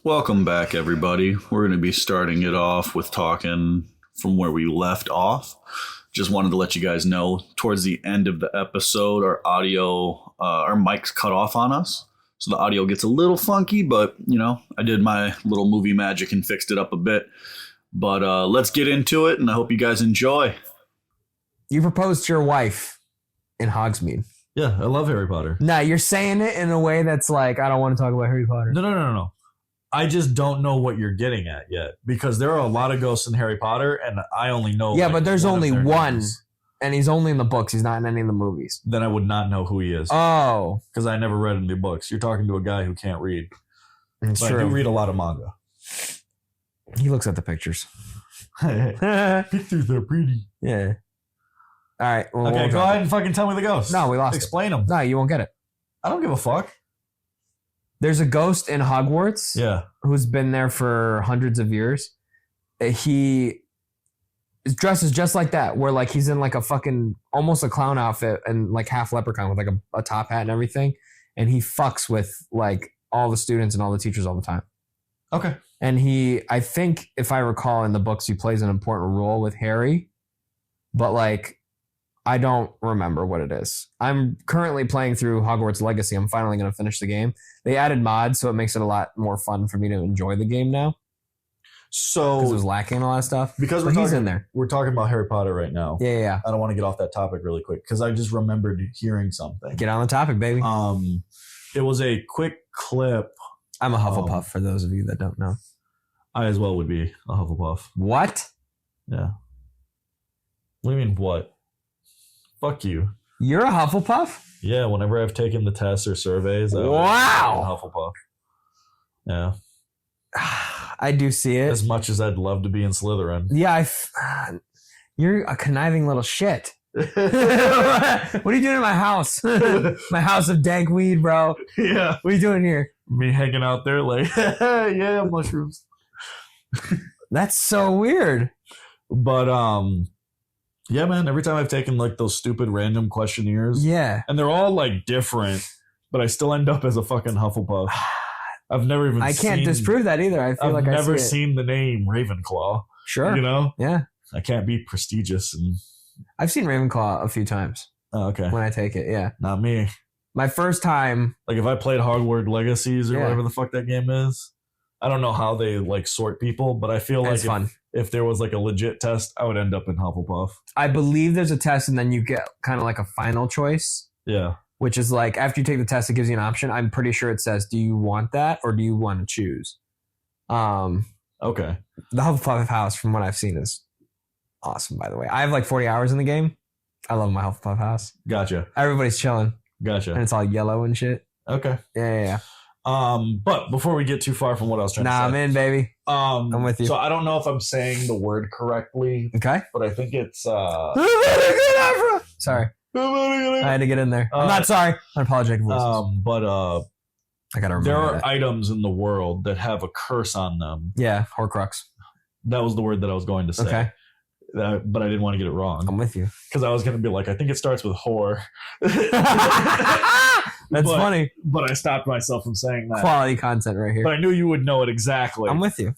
Welcome back, everybody. We're going to be starting it off with talking from where we left off. Just wanted to let you guys know towards the end of the episode, our mics cut off on us. So the audio gets a little funky, but, I did my little movie magic and fixed it up a bit. But let's get into it, and I hope you guys enjoy. You proposed to your wife in Hogsmeade. Yeah, I love Harry Potter. Nah, you're saying it in a way that's like, I don't want to talk about Harry Potter. No. I just don't know what you're getting at yet because there are a lot of ghosts in Harry Potter, and I only know. Yeah, but there's only one, names. And he's only in the books. He's not in any of the movies. Then I would not know who he is. Oh, because I never read any books. You're talking to a guy who can't read. it's but true. I do read a lot of manga. He looks at the pictures. Pictures are pretty. Yeah. All right. Well, Okay, go ahead and fucking tell me the ghosts. No, we lost. Explain them. No, you won't get it. I don't give a fuck. There's a ghost in Hogwarts. Yeah. Who's been there for hundreds of years. He dresses just like that, where like he's in like a fucking almost a clown outfit and like half leprechaun with like a top hat and everything, and he fucks with like all the students and all the teachers all the time. Okay. And I think if I recall in the books, he plays an important role with Harry, but like I don't remember what it is. I'm currently playing through Hogwarts Legacy. I'm finally going to finish the game. They added mods, so it makes it a lot more fun for me to enjoy the game now. So Because it was lacking a lot of stuff. because he's in there. We're talking about Harry Potter right now. Yeah. I don't want to get off that topic really quick because I just remembered hearing something. Get on the topic, baby. It was a quick clip. I'm a Hufflepuff, for those of you that don't know. I as well would be a Hufflepuff. What? Yeah. What do you mean, what? Fuck you. You're a Hufflepuff? Yeah, whenever I've taken the tests or surveys, I Wow. was a Hufflepuff. Yeah. I do see it. As much as I'd love to be in Slytherin. Yeah, you're a conniving little shit. What are you doing in my house? My house of dank weed, bro. Yeah. What are you doing here? Me hanging out there like, yeah, mushrooms. That's so weird. But, yeah, man, every time I've taken like those stupid random questionnaires, Yeah. and they're all like different, but I still end up as a fucking Hufflepuff. I've never even I can't disprove that either. I feel I've like I never see it. seen the name Ravenclaw. Sure. You know? Yeah. I can't be prestigious and I've seen Ravenclaw a few times okay. when I take it. Yeah. Not me. My first time. Like if I played Hogwarts Legacies or Yeah. whatever the fuck that game is, I don't know how they like sort people, but I feel That's like fun. if there was like a legit test, I would end up in Hufflepuff. I believe there's a test and then you get kind of like a final choice, Yeah. which is like after you take the test, it gives you an option. I'm pretty sure it says, do you want that or do you want to choose? Okay. The Hufflepuff house, from what I've seen, is awesome, by the way. I have like 40 hours in the game. I love my Hufflepuff house. Gotcha. Everybody's chilling. And Gotcha. it's all yellow and shit. Okay. Yeah. But before we get too far from what I was trying to say. I'm in, baby. I'm with you. So I don't know if I'm saying the word correctly, Okay. but I think it's Sorry. I had to get in there. I'm not sorry. Unapologetic voices. but I gotta remember there are that. items in the world that have a curse on them. Yeah, Horcrux. That was the word that I was going to say. Okay. But I didn't want to get it wrong I'm with you. because I was going to be like, I think it starts with whore. That's funny. But I stopped myself from saying that. Quality content right here. But I knew you would know it exactly. I'm with you.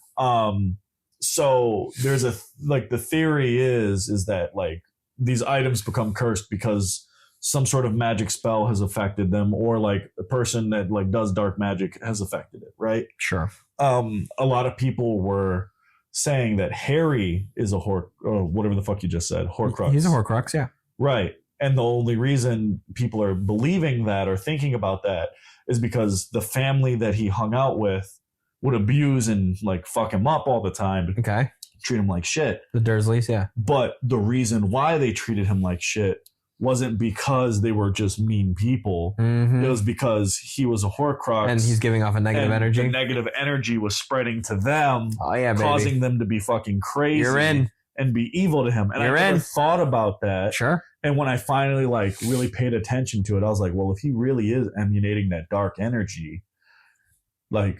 So there's the theory is that like these items become cursed because some sort of magic spell has affected them, or like a person that like does dark magic has affected it, right? Sure. A lot of people were saying that Harry is a or whatever the fuck you just said, Horcrux. He's a Horcrux, yeah. Right. And the only reason people are believing that or thinking about that is because the family that he hung out with would abuse and like fuck him up all the time, Okay. treat him like shit. The Dursleys, yeah. But the reason why they treated him like shit wasn't because they were just mean people. Mm-hmm. It was because he was a Horcrux. And he's giving off a negative and energy. The negative energy was spreading to them, Oh, yeah, baby. causing them to be fucking crazy. You're in. And be evil to him. And You're I never in. thought about that. Sure. And when I finally like really paid attention to it, I was like, well, if he really is emanating that dark energy, like,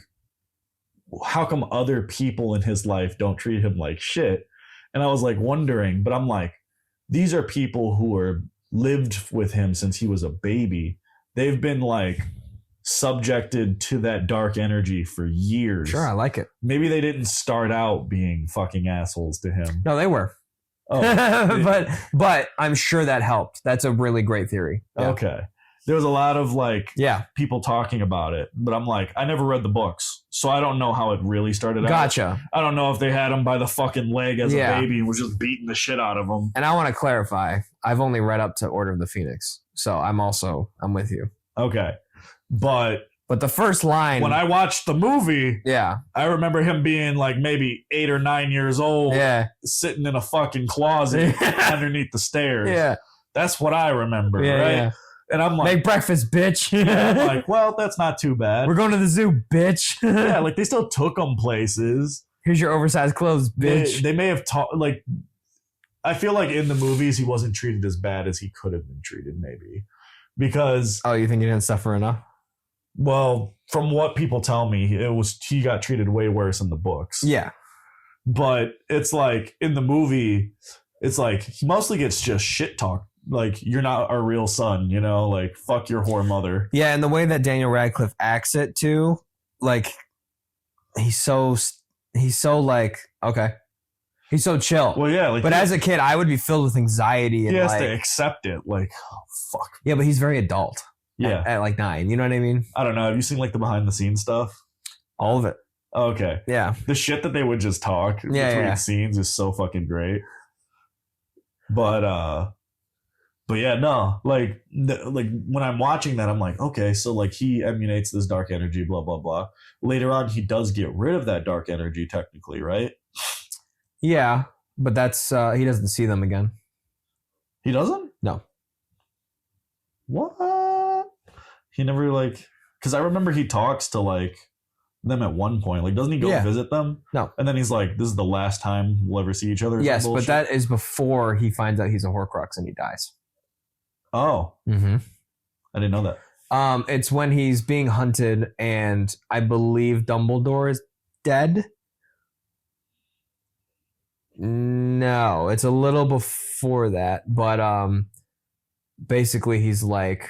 how come other people in his life don't treat him like shit? And I was like wondering, but I'm like, these are people who are lived with him since he was a baby. They've been like subjected to that dark energy for years. Sure, I like it. Maybe they didn't start out being fucking assholes to him. No, they were. Oh, but I'm sure that helped. That's a really great theory. Yeah. Okay. There was a lot of like Yeah. people talking about it, but I'm like, I never read the books, so I don't know how it really started out. Gotcha. I don't know if they had him by the fucking leg as Yeah. a baby and was just beating the shit out of him. And I want to clarify, I've only read up to Order of the Phoenix. So I'm with you. Okay. But the first line. when I watched the movie, Yeah. I remember him being like maybe 8 or 9 years old, Yeah. sitting in a fucking closet underneath the stairs. Yeah. That's what I remember, Yeah. right? Yeah. And I'm like, Make breakfast, bitch. I'm like, well, that's not too bad. We're going to the zoo, bitch. Yeah, like they still took him places. Here's your oversized clothes, bitch. They may have taught, like, I feel like in the movies he wasn't treated as bad as he could have been treated, maybe. Because, Oh, you think he didn't suffer enough? well, from what people tell me, he got treated way worse in the books. Yeah. But it's like in the movie, it's like he mostly gets just shit talk. Like, you're not our real son, you know, like, fuck your whore mother. Yeah, and the way that Daniel Radcliffe acts it too, like he's so like, okay. He's so chill. Well, yeah, like, But as a kid, I would be filled with anxiety he and has like, to accept it. Like, oh, fuck. yeah, but he's very adult. Yeah. At like 9, you know what I mean? I don't know. Have you seen like the behind the scenes stuff? All of it. Okay. Yeah. The shit that they would just talk between yeah. scenes is so fucking great. But yeah, no, like when I'm watching that, I'm like, okay, so like he emulates this dark energy, blah blah blah. Later on, he does get rid of that dark energy, technically, right? Yeah, but that's he doesn't see them again. He doesn't? No. What? He never like, because I remember he talks to like them at one point. Like, doesn't he go visit them? No. And then he's like, this is the last time we'll ever see each other. Yes, but that is before he finds out he's a Horcrux and he dies. Oh. Mm-hmm. I didn't know that. It's when he's being hunted, and I believe Dumbledore is dead. No, it's a little before that, but basically he's like,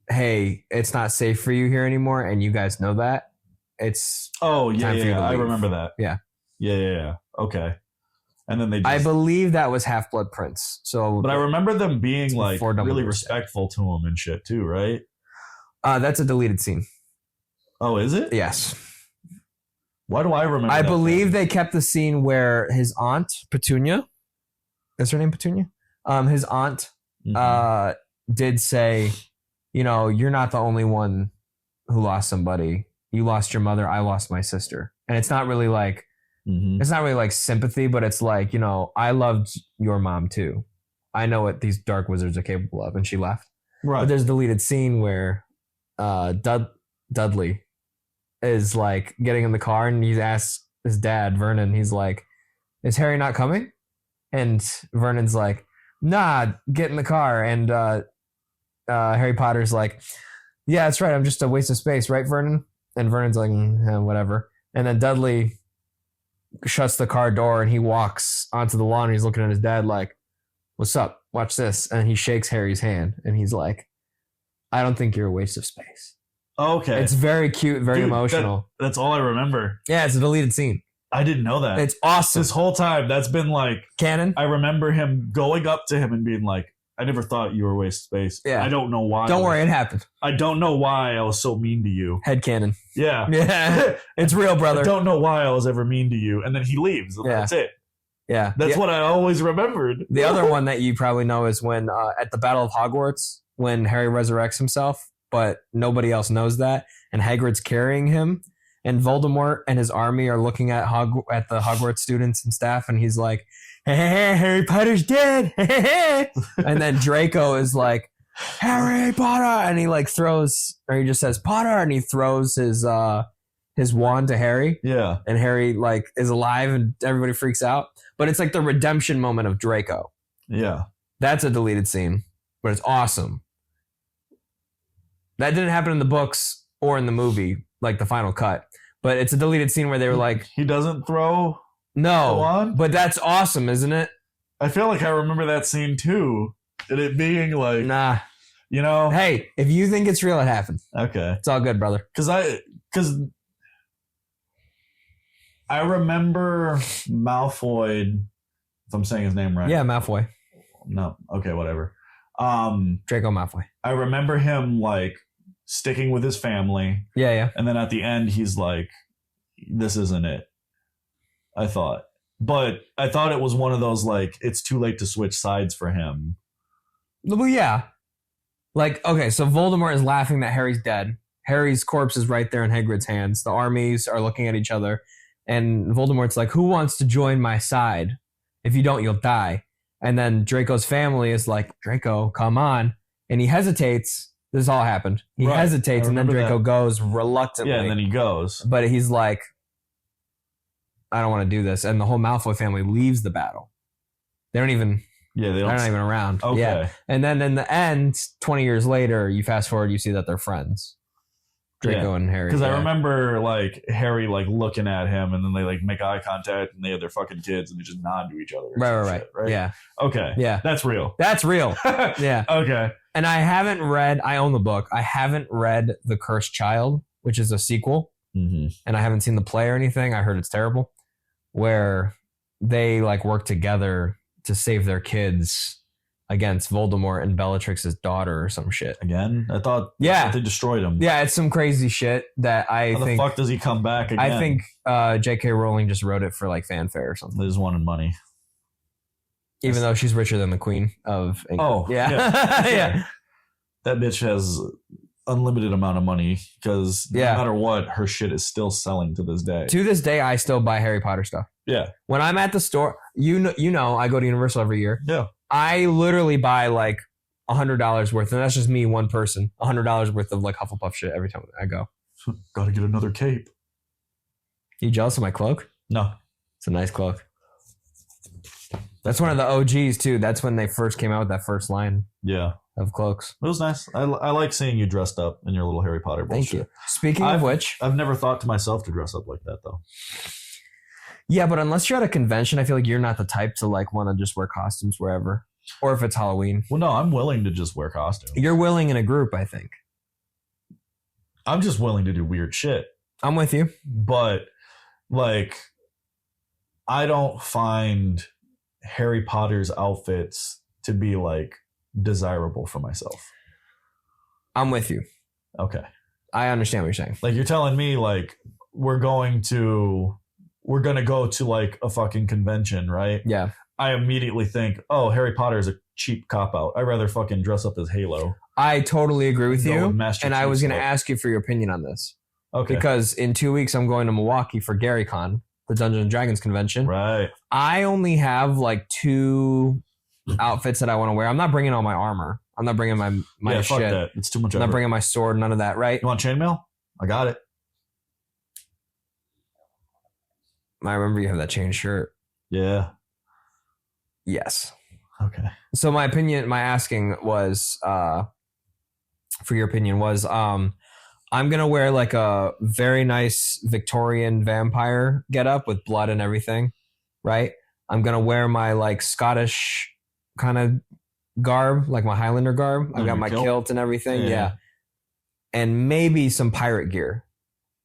hey, it's not safe for you here anymore, and you guys know that. It's Oh, yeah, time for you to I leave. remember that. Yeah. Yeah. Okay. And then they just, I believe that was Half-Blood Prince. So, but I remember them being like before really Dumbledore's respectful to him and shit too, right? that's a deleted scene. Oh, is it? Yes. Why do I remember I that believe then? they kept the scene where his aunt, Petunia, is her name Petunia? His aunt Mhm. did say, you know, you're not the only one who lost somebody. You lost your mother. I lost my sister. And it's not really like, Mhm. it's not really like sympathy, but it's like, you know, I loved your mom too. I know what these dark wizards are capable of. And she left. Right. But there's a deleted scene where Dudley is like getting in the car and he asks his dad, Vernon, he's like, is Harry not coming? And Vernon's like, nah, get in the car. And Harry Potter's like, yeah, that's right. I'm just a waste of space, right, Vernon? And Vernon's like, whatever. And then Dudley shuts the car door and he walks onto the lawn and he's looking at his dad like, what's up? Watch this. And he shakes Harry's hand and he's like, I don't think you're a waste of space. Okay. It's very cute, very Dude, emotional. That's all I remember. Yeah, it's a deleted scene. I didn't know that. It's awesome. This whole time, that's been like, Canon. I remember him going up to him and being like, I never thought you were a waste of space. Yeah. I don't know why. Don't worry, it happened. I don't know why I was so mean to you. Head canon. Yeah. Yeah, it's real, brother. I don't know why I was ever mean to you. And then he leaves. And Yeah. That's it. Yeah, That's what I always remembered. The other one that you probably know is when at the Battle of Hogwarts, when Harry resurrects himself, but nobody else knows that, and Hagrid's carrying him, and Voldemort and his army are looking at the Hogwarts students and staff, and he's like, hey, Harry Potter's dead. And then Draco is like, Harry Potter, and he like throws, or he just says Potter, and he throws his wand to Harry. Yeah. And Harry like is alive and everybody freaks out. But it's like the redemption moment of Draco. Yeah. That's a deleted scene, but it's awesome. That didn't happen in the books or in the movie, like the final cut. But it's a deleted scene where they were like, He doesn't throw the no, wand? but that's awesome, isn't it? I feel like I remember that scene too. And it being like, Nah. You know? Hey, if you think it's real, it happened. Okay. It's all good, brother. Because I remember Malfoy, if I'm saying his name right. Yeah, Malfoy. No. Okay, whatever. Draco Malfoy. I remember him like sticking with his family. Yeah. And then at the end, he's like, this isn't it. I thought. But I thought it was one of those like, it's too late to switch sides for him. Well, yeah. Like, okay, so Voldemort is laughing that Harry's dead. Harry's corpse is right there in Hagrid's hands. The armies are looking at each other. And Voldemort's like, who wants to join my side? If you don't, you'll die. And then Draco's family is like, Draco, come on. And he hesitates. This all happened. He hesitates, and then Draco goes reluctantly. Yeah, and then he goes. But he's like, I don't want to do this. And the whole Malfoy family leaves the battle. They don't even... Yeah, they're not even around. Okay. Yeah. And then in the end, 20 years later, you fast forward, you see that they're friends. Draco and Harry. Because I remember like Harry like looking at him, and then they like make eye contact, and they have their fucking kids, and they just nod to each other. Right. Right. Yeah. Okay. Yeah. That's real. That's real. Yeah. Okay. And I own the book. I haven't read The Cursed Child, which is a sequel. Mm-hmm. And I haven't seen the play or anything. I heard it's terrible. Where they like work together to save their kids against Voldemort and Bellatrix's daughter or some shit. Again? I thought they destroyed him. Yeah, it's some crazy shit that I How think... the fuck does he come back again? I think J.K. Rowling just wrote it for like fanfare or something. They just wanted money. Even though she's richer than the Queen of England. Oh, yeah. Yeah. That bitch has unlimited amount of money because no matter what, her shit is still selling to this day. To this day, I still buy Harry Potter stuff. Yeah. When I'm at the store, you know, I go to Universal every year. Yeah. I literally buy like $100 worth, and that's just me, one person, $100 worth of like Hufflepuff shit every time I go. Gotta get another cape. You jealous of my cloak? No. It's a nice cloak. That's one of the OGs too. That's when they first came out with that first line. Yeah. Of cloaks. It was nice. I like seeing you dressed up in your little Harry Potter bullshit. Thank you. Speaking of which, I've never thought to myself to dress up like that though. Yeah, but unless you're at a convention, I feel like you're not the type to like want to just wear costumes wherever, or if it's Halloween. Well, no, I'm willing to just wear costumes. You're willing in a group, I think. I'm just willing to do weird shit. I'm with you. But like, I don't find Harry Potter's outfits to be like desirable for myself. I'm with you. Okay. I understand what you're saying. Like, you're telling me like we're going to go to like a fucking convention, right? Yeah. I immediately think, oh, Harry Potter is a cheap cop out. I'd rather fucking dress up as Halo. I totally agree with you. Master and I was going to Chief ask you for your opinion on this. Okay. Because in 2 weeks, I'm going to Milwaukee for GaryCon, the Dungeons and Dragons convention. Right. I only have like 2 outfits that I want to wear. I'm not bringing all my armor. I'm not bringing my yeah, shit. fuck that. It's too much I'm effort. not bringing my sword, none of that, right? You want chainmail? I got it. I remember you have that chain shirt. Yeah. Yes. Okay. So my asking was, for your opinion was, I'm going to wear like a very nice Victorian vampire getup with blood and everything, right? I'm going to wear my like Scottish kind of garb, like my Highlander garb. I've got my kilt and everything. Yeah. And maybe some pirate gear,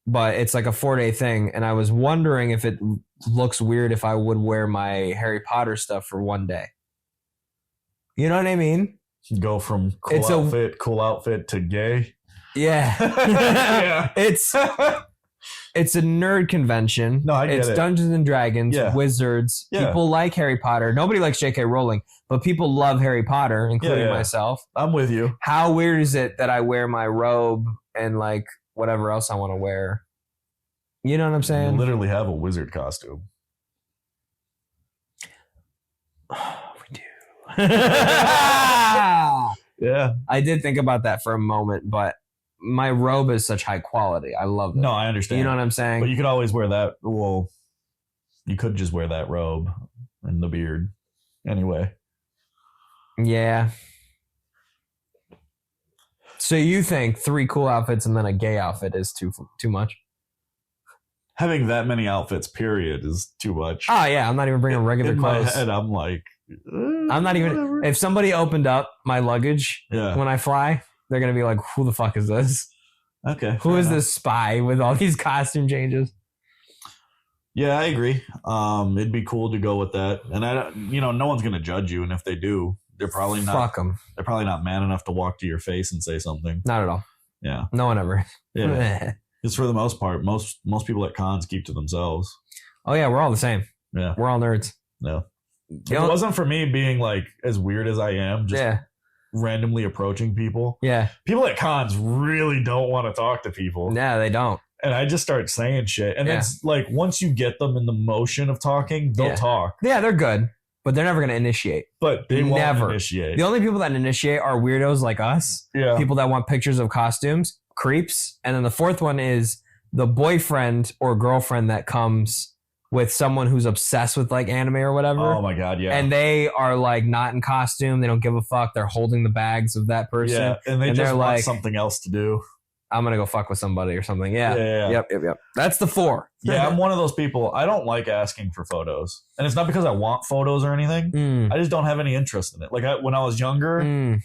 but it's like a 4-day thing. And I was wondering if it looks weird if I would wear my Harry Potter stuff for 1 day. You know what I mean? Go from cool outfit to gay. Yeah. Yeah. It's a nerd convention. No, I get it's it. Dungeons and Dragons, wizards. Yeah. People like Harry Potter. Nobody likes J.K. Rowling, but people love Harry Potter, including Yeah. myself. I'm with you. How weird is it that I wear my robe and like whatever else I want to wear? You know what I'm saying? You literally have a wizard costume. We do. Yeah. I did think about that for a moment, but my robe is such high quality. I love it. No, I understand. You know what I'm saying? But you could always wear that. Well, you could just wear that robe and the beard. Anyway. Yeah. So you think 3 cool outfits and then a gay outfit is too much? Having that many outfits, period, is too much. Oh, yeah. I'm not even bringing regular in clothes. my head, I'm like... I'm not even. Whatever. If somebody opened up my luggage Yeah. when I fly, they're gonna be like, "Who the fuck is this? Okay. Who is this spy with all these costume changes?" Yeah, I agree. It'd be cool to go with that, and no one's gonna judge you, and if they do, they're probably not. Fuck them. They're probably not man enough to walk to your face and say something. Not at all. Yeah. No one ever. Yeah. It's for the most part. Most people at cons keep to themselves. Oh yeah, we're all the same. Yeah. We're all nerds. No. If it wasn't for me being like as weird as I am, just randomly approaching people. Yeah. People at cons really don't want to talk to people. Yeah, they don't. And I just start saying shit. And it's like once you get them in the motion of talking, they'll talk. Yeah, they're good, but they're never going to initiate. But they never won't initiate. The only people that initiate are weirdos like us. Yeah. People that want pictures of costumes, creeps. And then the fourth one is the boyfriend or girlfriend that comes with someone who's obsessed with like anime or whatever. Oh my God, yeah. And they are like not in costume. They don't give a fuck. They're holding the bags of that person. Yeah, and they're just want like, something else to do. I'm going to go fuck with somebody or something. Yeah. Yeah. Yep. That's the 4. Yeah, I'm one of those people. I don't like asking for photos. And it's not because I want photos or anything. I just don't have any interest in it. Like when I was younger,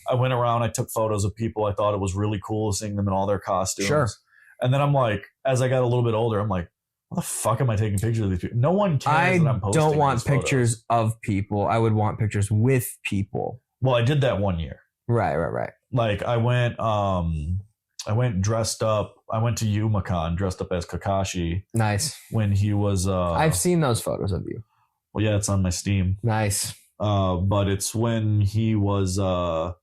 I went around, I took photos of people. I thought it was really cool seeing them in all their costumes. Sure. And then I'm like, as I got a little bit older, I'm like, what the fuck am I taking pictures of these people? No one cares that I'm posting. I don't want these pictures of people. I would want pictures with people. Well, I did that one year. Right. Like I went dressed up. I went to Yumacon dressed up as Kakashi. Nice. When he was I've seen those photos of you. Well, yeah, it's on my Steam. Nice. But it's when he was a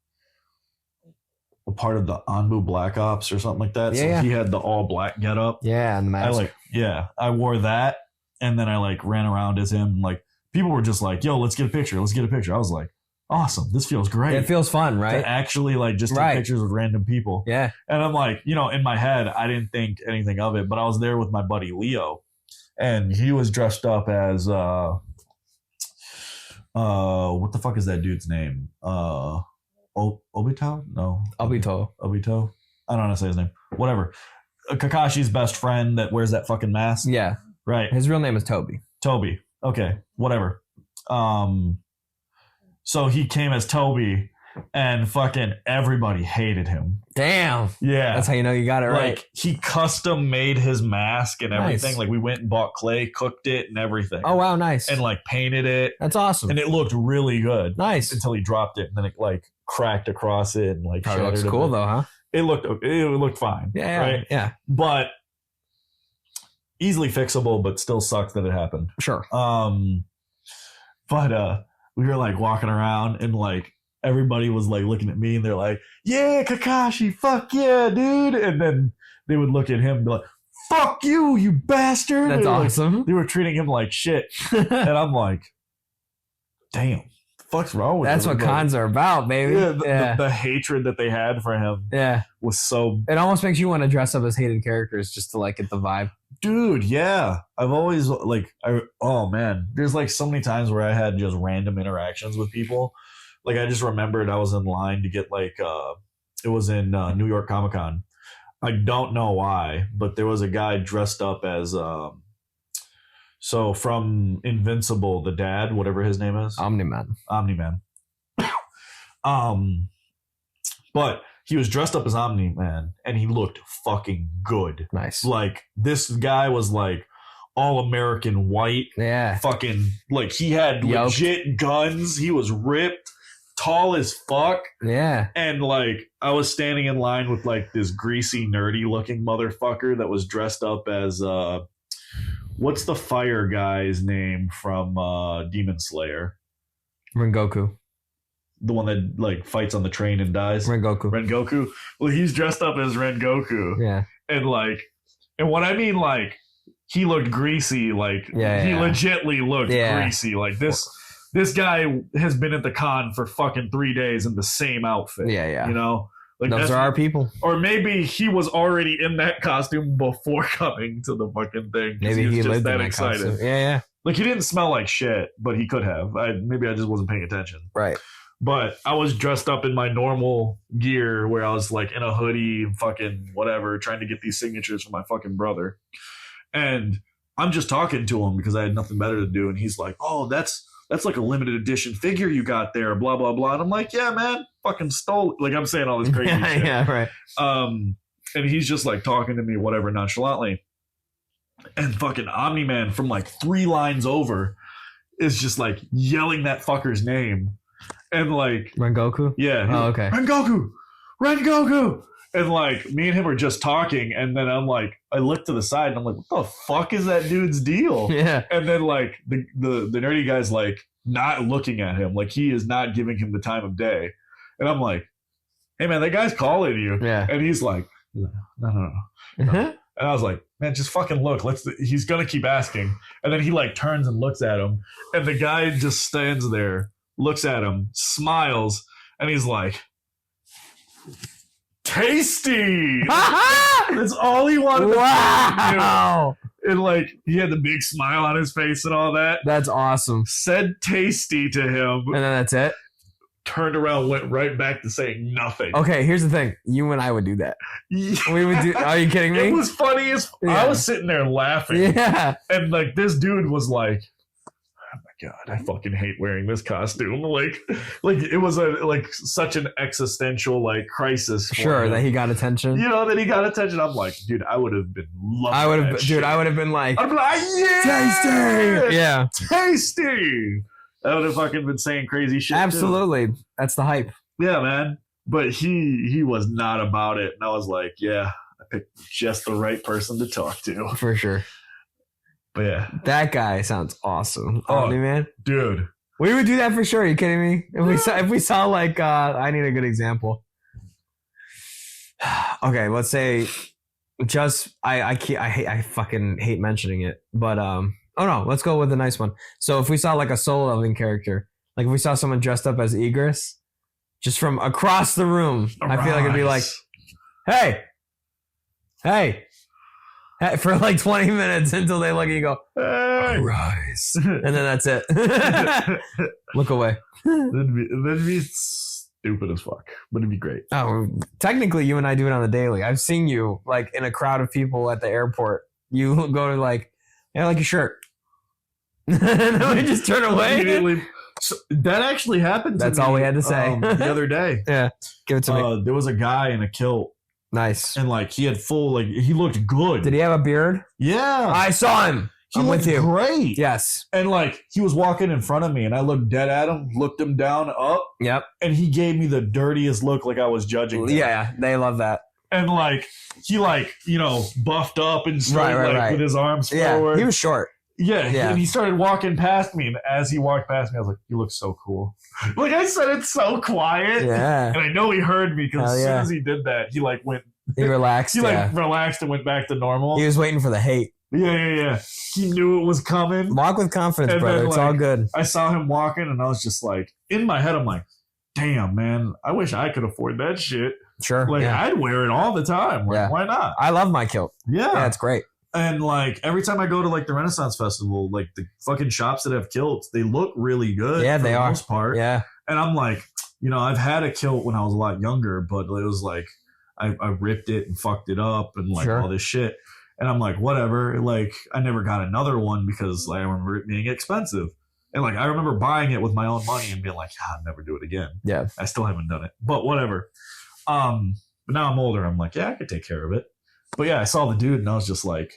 part of the Anbu Black Ops or something like that. Yeah. So he had the all black getup. Yeah, and the mask. I wore that, and then I like ran around as him. Like people were just like, "Yo, let's get a picture. Let's get a picture." I was like, "Awesome, this feels great." It feels fun, right? To actually like just take pictures with random people. Yeah. And I'm like, in my head, I didn't think anything of it, but I was there with my buddy Leo, and he was dressed up as what the fuck is that dude's name? Obito? No. Obito. I don't know how to say his name. Whatever. Kakashi's best friend that wears that fucking mask. Yeah. Right. His real name is Toby. Okay. Whatever. So he came as Toby, and fucking everybody hated him. Damn. Yeah. That's how you know you got it right. Like he custom made his mask and everything. Nice. Like we went and bought clay, cooked it and everything. Oh wow, nice. And like painted it. That's awesome. And it looked really good. Nice. Until he dropped it and then it like cracked across it and like probably looks cool though, huh? It looked fine. Yeah. Right? Yeah. But easily fixable, but still sucks that it happened. Sure. But we were like walking around and like everybody was like looking at me and they're like, "Yeah, Kakashi, fuck yeah, dude." And then they would look at him and be like, "Fuck you, you bastard." That's awesome. Like, they were treating him like shit. And I'm like, damn, the fuck's wrong with That's everybody? what cons are about, baby. Yeah, the hatred that they had for him was so... It almost makes you want to dress up as hated characters just to like get the vibe. Dude, yeah. I've always oh man, there's like so many times where I had just random interactions with people. Like I just remembered I was in line to get like it was in New York Comic Con. I don't know why, but there was a guy dressed up as so from Invincible, the dad, whatever his name is, Omni-Man. But he was dressed up as Omni-Man and he looked fucking good. Nice. Like this guy was like all American white. Yeah. Fucking like he had legit guns. He was ripped, tall as fuck. Yeah. And like I was standing in line with like this greasy, nerdy looking motherfucker that was dressed up as what's the fire guy's name from Demon Slayer? Rengoku. The one that like fights on the train and dies. Rengoku. Well, he's dressed up as Rengoku. Yeah. And what I mean, like, he looked greasy. Like, he legitly looked greasy. Like, this guy has been at the con for fucking 3 days in the same outfit. Yeah. You know? Like those are our people. Or maybe he was already in that costume before coming to the fucking thing. Maybe he was lived just that in that excited. costume. Yeah. Like, he didn't smell like shit, but he could have. Maybe I just wasn't paying attention. Right. But I was dressed up in my normal gear where I was like in a hoodie, fucking whatever, trying to get these signatures for my fucking brother. And I'm just talking to him because I had nothing better to do. And he's like, "Oh, that's that's like a limited edition figure you got there, blah, blah, blah. And I'm like, yeah, man, fucking stole. Like, I'm saying all this crazy shit. Yeah, right. And he's just like talking to me, whatever, nonchalantly. And fucking Omni-Man from like 3 lines over is just like yelling that fucker's name. And like, Rengoku? yeah. Oh, okay. Rengoku. And like, me and him are just talking. And then I'm like, I look to the side and I'm like, what the fuck is that dude's deal? Yeah. And then like the nerdy guy's like not looking at him. Like he is not giving him the time of day. And I'm like, hey man, that guy's calling you. Yeah. And he's like, no. And I was like, man, just fucking look. He's gonna keep asking. And then he like turns and looks at him. And the guy just stands there, looks at him, smiles, and he's like, tasty. That's all he wanted to Wow. do. And like he had the big smile on his face and all that. That's awesome. Said tasty to him. And then that's it? Turned around, went right back to saying nothing. Okay, here's the thing. You and I would do that. We would do. Are you kidding me? It was funny as Yeah. I was sitting there laughing. Yeah. And like this dude was like, oh my God, I fucking hate wearing this costume. Like it was such an existential like crisis. For Sure, him. that he got attention. You know, that he got attention. I'm like, dude, I would have been loving I would that have, shit. dude. I would have been like, I'd be like, yeah, tasty. Yeah, tasty. I would have fucking been saying crazy shit. absolutely. That's the hype. Too. Yeah, man. But he was not about it, and I was like, yeah, I picked just the right person to talk to. For sure. But yeah, That guy sounds awesome. Oh. Man. dude. We would do that for sure. Are you kidding me? If we saw like I need a good example. Okay, let's say just I fucking hate mentioning it, but oh no, let's go with a nice one. So if we saw like a solo leveling character, like if we saw someone dressed up as Egress, just from across the room, I feel like it'd be like, hey, for like 20 minutes until they look at you and go, hey. rise. And then that's it. Look away. That'd be stupid as fuck, but it'd be great. Oh, technically you and I do it on the daily. I've seen you like in a crowd of people at the airport. You go to like, I like your shirt. And then we just turn away. Immediately. So that actually happened to That's me, all we had to say. the other day. Yeah. Give it to me. There was a guy in a kilt, Nice. and like he had full, like he looked good. Did he have a beard? Yeah. I saw him. He I'm looked with you. great. Yes. And like he was walking in front of me, and I looked dead at him, looked him down, up, Yep. and he gave me the dirtiest look, like I was judging him. Yeah, they love that. And like he buffed up and straight, Right. with his arms Yeah. forward. He was short. Yeah, Yeah. and he started walking past me, and as he walked past me, I was like, "You look so cool." Like I said, it's so quiet. Yeah. And I know he heard me because Hell as soon yeah. as he did that, he like went. He relaxed. He Yeah. relaxed and went back to normal. He was waiting for the hate. Yeah. He knew it was coming. Walk with confidence, And brother. then, It's all like, good. I saw him walking, and I was just like, in my head, I'm like, "Damn, man, I wish I could afford that shit. Sure. Like yeah. I'd wear it all the time. Like, Yeah. why not?" I love my kilt. Yeah, it's great. And like every time I go to like the Renaissance Festival, like the fucking shops that have kilts, they look really good. Yeah, for they the are. most part. Yeah. And I'm like, I've had a kilt when I was a lot younger, but it was like I ripped it and fucked it up and like Sure. all this shit. And I'm like, whatever. Like I never got another one because like, I remember it being expensive. And like I remember buying it with my own money and being like, I'd never do it again. Yeah. I still haven't done it, but whatever. But now I'm older. I'm like, yeah, I could take care of it. But yeah, I saw the dude and I was just like,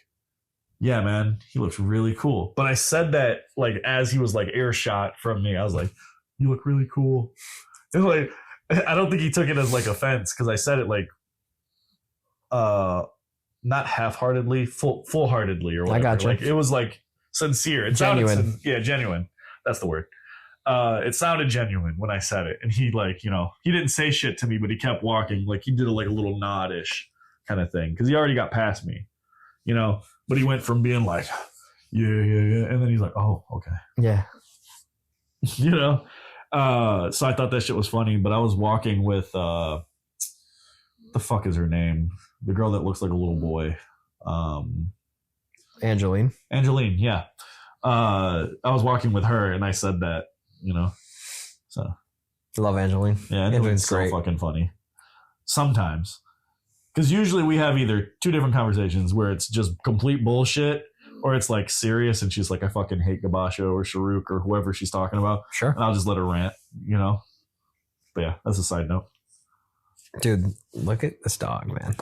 yeah, man, he looks really cool. But I said that like as he was like earshot from me, I was like, you look really cool. And like, I don't think he took it as like offense because I said it like, not half-heartedly, full-heartedly or whatever. I gotcha. Like it was like sincere. It Genuine. sounded genuine. That's the word. It sounded genuine when I said it, and he like he didn't say shit to me, but he kept walking. Like he did like a little nod-ish kind of thing because he already got past me, But he went from being like, yeah, and then he's like, oh, okay, Yeah. So I thought that shit was funny. But I was walking with the fuck is her name? The girl that looks like a little boy, Angeline. Angeline. Yeah, I was walking with her, and I said that, So Love Angeline. yeah, Angeline's it's so great. fucking funny. Sometimes, because usually we have either two different conversations where it's just complete bullshit, or it's like serious and she's like, I fucking hate Gabasho or Sharuk or whoever she's talking about. Sure. And I'll just let her rant, you know? But yeah, that's a side note. Dude, look at this dog, man.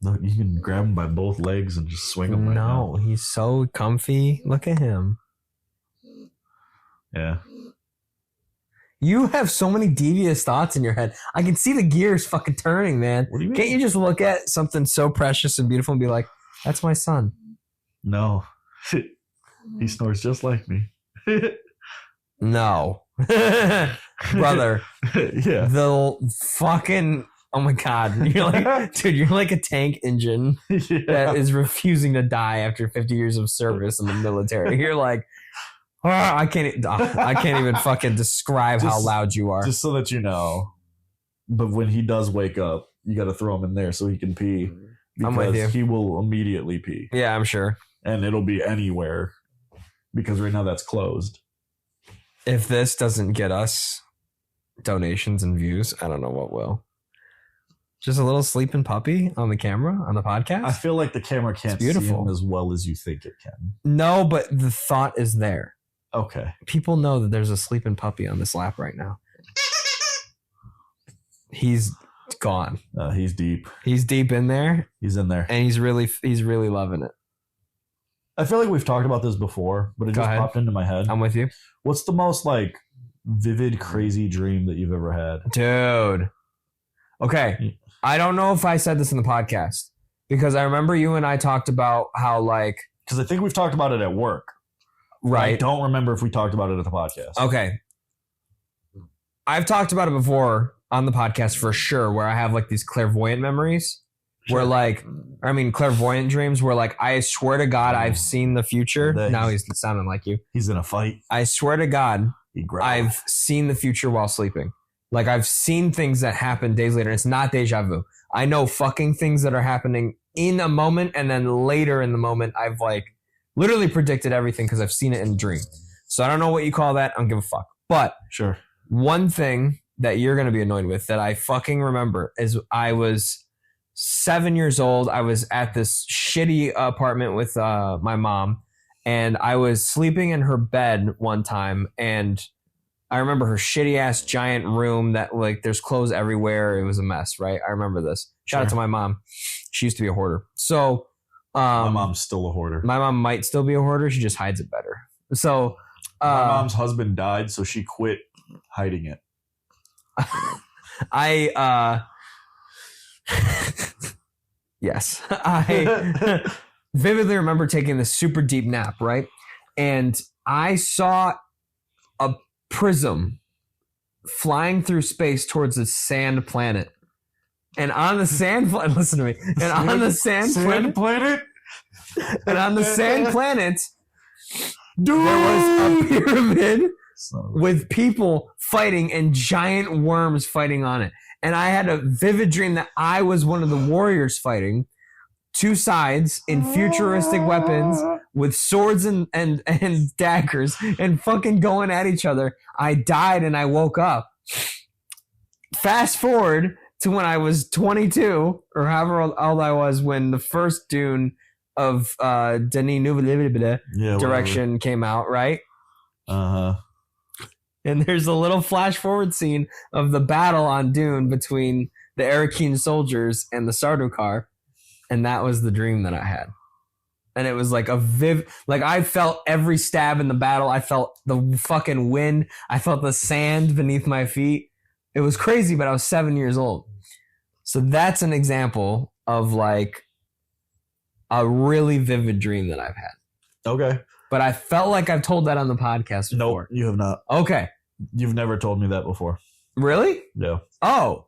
Look, you can grab him by both legs and just swing him. No, he's so comfy. Look at him. Yeah. You have so many devious thoughts in your head. I can see the gears fucking turning, man. What do you mean? Can't you just look at something so precious and beautiful and be like, that's my son? No. He snores just like me. No. Brother. Yeah. The fucking, oh my God. You're like, dude, you're like a tank engine that is refusing to die after 50 years of service in the military. You're like, I can't even fucking describe how loud you are. Just so that you know. But when he does wake up, you got to throw him in there so he can pee. I'm with you. He will immediately pee. Yeah, I'm sure. And it'll be anywhere because right now that's closed. If this doesn't get us donations and views, I don't know what will. Just a little sleeping puppy on the camera, on the podcast. I feel like the camera can't see him as well as you think it can. No, but the thought is there. Okay. People know that there's a sleeping puppy on this lap right now. He's gone. He's deep. He's deep in there. He's in there. And he's really loving it. I feel like we've talked about this before, but it just popped into my head. I'm with you. What's the most like vivid, crazy dream that you've ever had? Dude. Okay. I don't know if I said this in the podcast because I remember you and I talked about how like... Because I think we've talked about it at work. Right. I don't remember if we talked about it at the podcast. Okay. I've talked about it before on the podcast for sure, where I have like these clairvoyant memories where like, I mean, clairvoyant dreams where like, I swear to God, I've seen the future. Now he's sounding like you. He's in a fight. I swear to God, I've seen the future while sleeping. Like I've seen things that happen days later. It's not deja vu. I know fucking things that are happening in a moment. And then later in the moment, I've like literally predicted everything because I've seen it in a dream. So I don't know what you call that. I don't give a fuck. But sure. One thing that you're going to be annoyed with that I fucking remember is I was 7 years old. I was at this shitty apartment with my mom, and I was sleeping in her bed one time, and I remember her shitty ass giant room that like there's clothes everywhere. It was a mess, right? I remember this. Shout out to my mom. She used to be a hoarder. So my mom's still a hoarder. My mom might still be a hoarder. She just hides it better. So my mom's husband died, so she quit hiding it. Yes. I vividly remember taking this super deep nap, right? And I saw a prism flying through space towards a sand planet. And on the sand planet, listen to me. And on the sand planet. And on the sand planet, there was a pyramid with people fighting and giant worms fighting on it. And I had a vivid dream that I was one of the warriors fighting two sides in futuristic weapons with swords and daggers and fucking going at each other. I died and I woke up. Fast forward to when I was 22 or however old I was when the first Dune of Denis Villeneuve direction came out, right? Uh-huh. And there's a little flash forward scene of the battle on Dune between the Arakeen soldiers and the Sardaukar. And that was the dream that I had. And it was like like I felt every stab in the battle. I felt the fucking wind. I felt the sand beneath my feet. It was crazy, but I was 7 years old. So that's an example of like a really vivid dream that I've had. Okay. But I felt like I've told that on the podcast before. Nope, you have not. Okay. You've never told me that before. Really? No. Oh.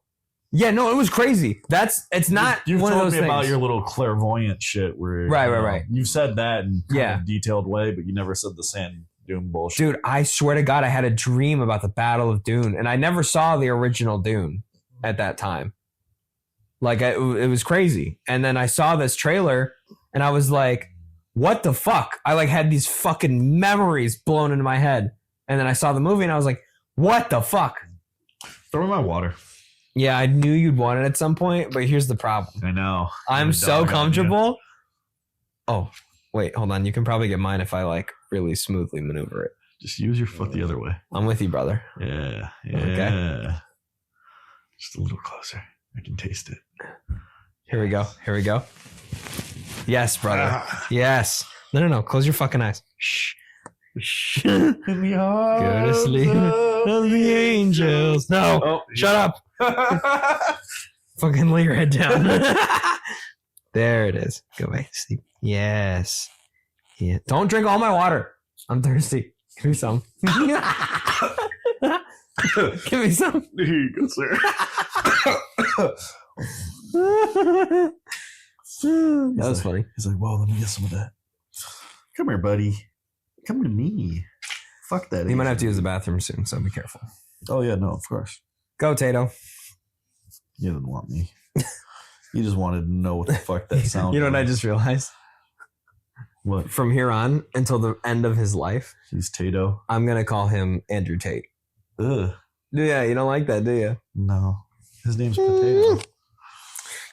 Yeah, no, it was crazy. It's not You've one of those told me things. about your little clairvoyant shit where Right. You've said that in kind of a detailed way, but you never said the sand dune bullshit. Dude, I swear to God, I had a dream about the Battle of Dune, and I never saw the original Dune at that time. Like, it was crazy. And then I saw this trailer, and I was like, what the fuck? I like had these fucking memories blown into my head. And then I saw the movie, and I was like, what the fuck? Throw in my water. Yeah, I knew you'd want it at some point, but here's the problem. I know. I'm so comfortable. Oh, Wait, hold on. You can probably get mine if I like really smoothly maneuver it. Just use your foot the other way. I'm with you, brother. Yeah. Okay. Just a little closer. I can taste it. Here we go. Yes, brother. Yes. No. Close your fucking eyes. Shh. In the arms Go to sleep of the angels. No. Oh, Shut up. Fucking lay your head down. There it is. Go back to sleep. Yes. Yeah. Don't drink all my water. I'm thirsty. Give me some. Give me some. Here you go, sir. That was funny. He's like, well, let me get some of that. Come here, buddy. Come to me. Fuck that. You might have to use the bathroom soon, so be careful. Oh, yeah, no, of course. Go, Tato. You didn't want me. You just wanted to know what the fuck that sound You know what I was. just realized? What? From here on until the end of his life, He's Tato. I'm going to call him Andrew Tate. Ugh. Yeah, you don't like that, do you? No. His name's Potato.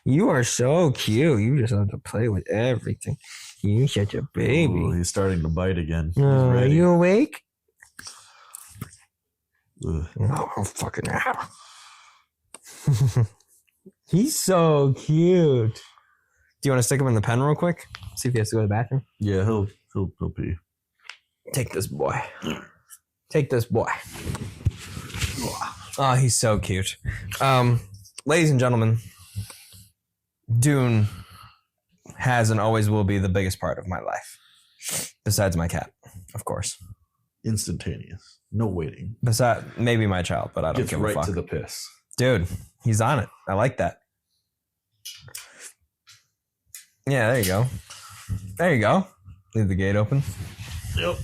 You are so cute. You just have to play with everything. You're such a baby. Oh, he's starting to bite again. He's Are ready. you awake? Ugh. Oh, fucking hell. He's so cute. Do you want to stick him in the pen real quick? See if he has to go to the bathroom? Yeah, he'll pee. Take this boy. Take this boy. Oh, he's so cute. Ladies and gentlemen, Dune has and always will be the biggest part of my life. Besides my cat, of course. Instantaneous. No waiting. Besides maybe my child, but I don't Gets give right a fuck. to the piss. Dude, he's on it. I like that. Yeah, there you go. There you go. Leave the gate open. Yep.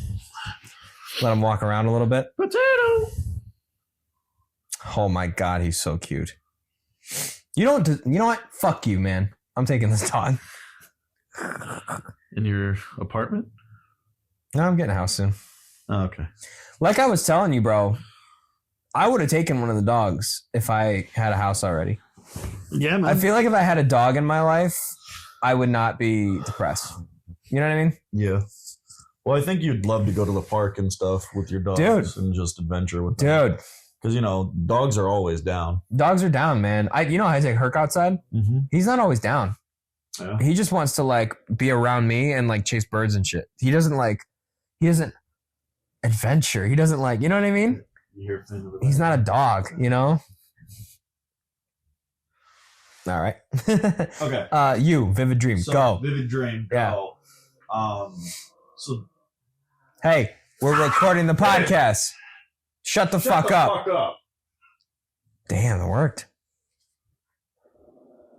Let him walk around a little bit. Potato. Oh my God, he's so cute. You know what? Fuck you, man. I'm taking this dog. In your apartment? No, I'm getting a house soon. Oh, okay. Like I was telling you, bro, I would have taken one of the dogs if I had a house already. Yeah, man. I feel like if I had a dog in my life, I would not be depressed. You know what I mean? Yeah. Well, I think you'd love to go to the park and stuff with your dogs Dude. and just adventure with them. Dude, Because, dogs are always down. dogs are down, man. You know how I take Herc outside? Mm-hmm. He's not always down. Yeah. He just wants to like be around me and like chase birds and shit. He doesn't adventure. He doesn't like, you know what I mean? You hear things about He's that. not a dog, you know? All right. Okay. You, Vivid Dream, So, go. Vivid Dream. Yeah. Go. So Hey, we're recording the podcast. Shut the fuck up. Fuck up. Damn, it worked.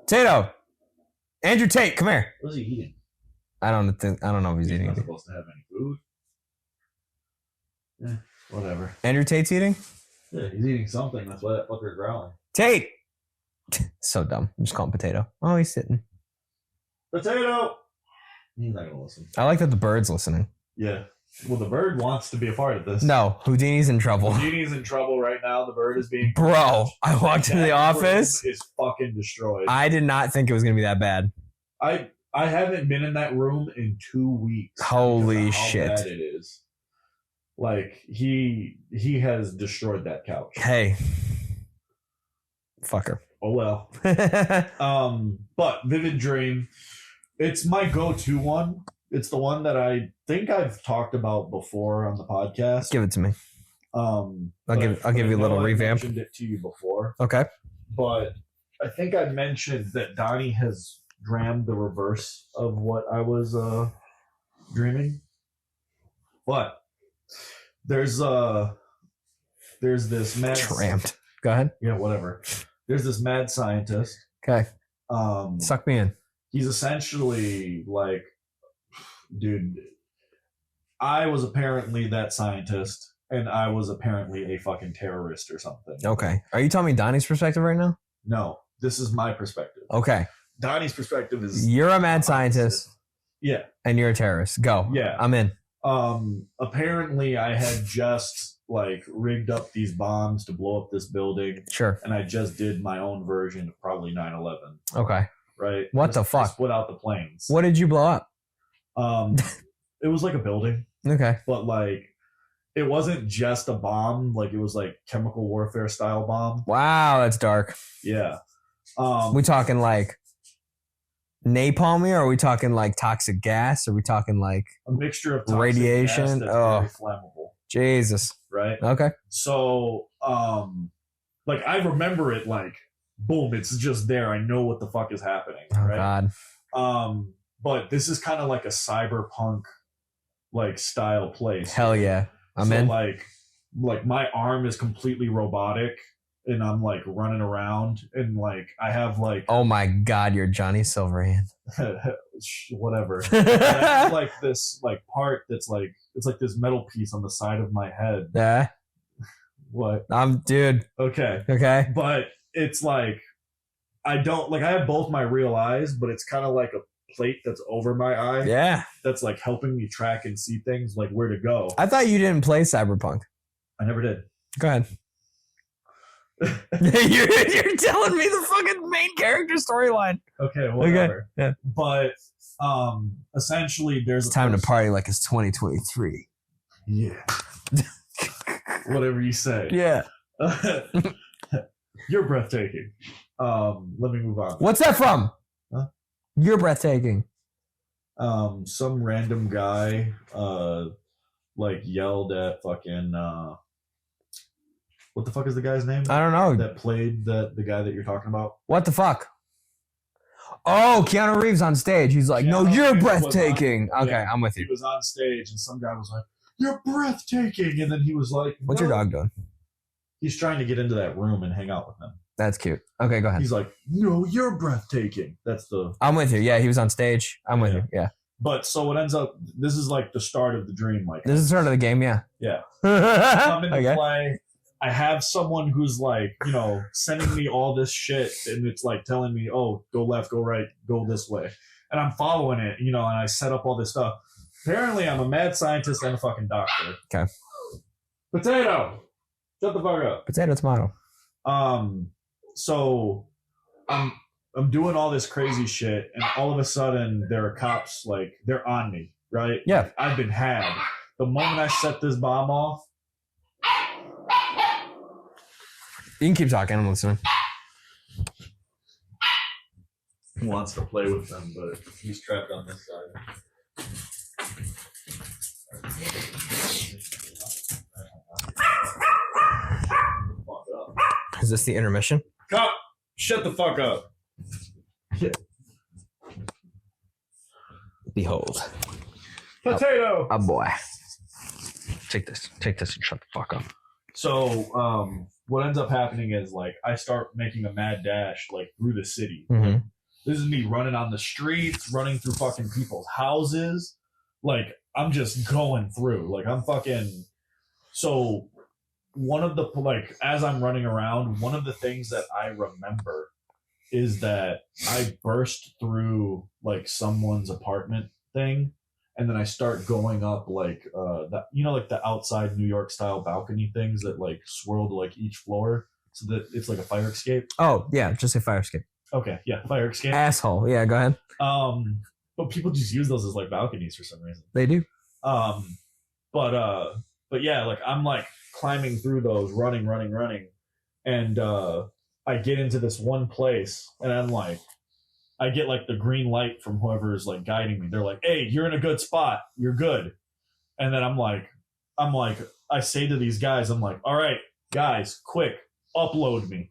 Tato. Andrew Tate, come here. What is he eating? I don't know if he's He's eating not anything. supposed to have any food. Yeah, whatever. Andrew Tate's eating? Yeah, he's eating something. That's why that fucker's growling. Tate. So dumb. I'm just calling Potato. Oh, he's sitting. Potato. He's not gonna listen. I like that the bird's listening. Yeah. Well, the bird wants to be a part of this. No, Houdini's in trouble. Genie's in trouble right now. The bird is being. Bro, I walked into the That office. room is fucking destroyed. I did not think it was going to be that bad. I haven't been in that room in 2 weeks. Holy because of how shit. bad it is. Like he has destroyed that couch. Hey. Fucker. Oh well. But Vivid Dream, it's my go-to one. It's the one that I think I've talked about before on the podcast. Give it to me. I'll I'll give you a little revamp. I mentioned it to you before, Okay. but I think I mentioned that Donnie has drammed the reverse of what I was dreaming. But there's this mad Trammed. Go ahead. yeah, whatever. There's this mad scientist. Okay. Um, Suck me in. he's essentially like, dude, I was apparently that scientist, and I was apparently a fucking terrorist or something. Okay. Are you telling me Donnie's perspective right now? No, this is my perspective. Okay. Donnie's perspective is You're a mad scientist yeah. and you're a terrorist. Go. Yeah. I'm in. Apparently I had just like rigged up these bombs to blow up this building, Sure. and I just did my own version of probably 9/11, Okay. right? What the fuck? Just put out the planes. What did you blow up? It was like a building, Okay. but like it wasn't just a bomb. Like it was like chemical warfare style bomb. Wow, that's dark. Yeah. We talking like napalm here? Or are we talking like toxic gas? Are we talking like a mixture of toxic radiation? gas that's Oh. very flammable. Jesus. Right. Okay. So, like I remember it like, boom, it's just there. I know what the fuck is happening. Oh Right. God. But this is kind of like a cyberpunk like style place. Hell yeah. I'm so in. Like my arm is completely robotic and I'm like running around and like I have like Oh my God, you're Johnny Silverhand. whatever. And I have like this like part that's like it's like this metal piece on the side of my head. Yeah. What? Dude. Okay. Okay. But it's like I don't like I have both my real eyes, but it's kind of like a plate that's over my eye. Yeah. That's like helping me track and see things like where to go. I thought you didn't play Cyberpunk. I never did. Go ahead. you're telling me the fucking main character storyline. Okay, whatever. Okay. Yeah. But essentially there's It's time to party like it's 2023. Yeah. Whatever you say. Yeah. You're breathtaking. Let me move on. What's that from? Huh? You're breathtaking. Some random guy like yelled at fucking what the fuck is the guy's name? I don't know. That played the guy that you're talking about. What the fuck? Oh, Keanu Reeves on stage. He's like, no, Keanu you're Reeves was breathtaking. on- Okay, yeah, I'm with He you. was on stage and some guy was like, "You're breathtaking," and then he was like, What's your "No." dog doing? He's trying to get into that room and hang out with them. That's cute. Okay, go ahead. He's like, "No, you're breathtaking." That's the. I'm with you. Yeah, he was on stage. I'm with Yeah. you. Yeah. But so it ends up. This is like the start of the dream. Like This is the start of the game, yeah. Yeah. come into Okay. play. I have someone who's like, sending me all this shit, and it's like telling me, "Oh, go left, go right, go this way," and I'm following it, and I set up all this stuff. Apparently, I'm a mad scientist and a fucking doctor. Okay. Potato, shut the fuck up. Potato, tomato. So I'm doing all this crazy shit, and all of a sudden there are cops like they're on me, right? Yeah. I've been had. The moment I set this bomb off. You can keep talking. I'm listening. He wants to play with them, but he's trapped on this side. Fuck up. Is this the intermission? Cop, shut the fuck up. Behold. Potato. A boy. Take this and shut the fuck up. So, what ends up happening is like I start making a mad dash like through the city. Mm-hmm. This is me running on the streets, running through fucking people's houses. Like, I'm just going through. Like, I'm fucking. So, one of the, like, as I'm running around, one of the things that I remember is that I burst through, like, someone's apartment thing. And then I start going up, like, like the outside New York style balcony things that, like, swirl to, like, each floor. So that it's like a fire escape. Oh, yeah. Just say fire escape. Okay, yeah, fire escape. Asshole. Yeah, go ahead. But people just use those as like balconies for some reason. They do. But yeah, like I'm like climbing through those, running, and I get into this one place, and I'm like, I get like the green light from whoever is like guiding me. They're like, "Hey, you're in a good spot. You're good." And then I'm like, I say to these guys, I'm like, "All right, guys, quick, upload me."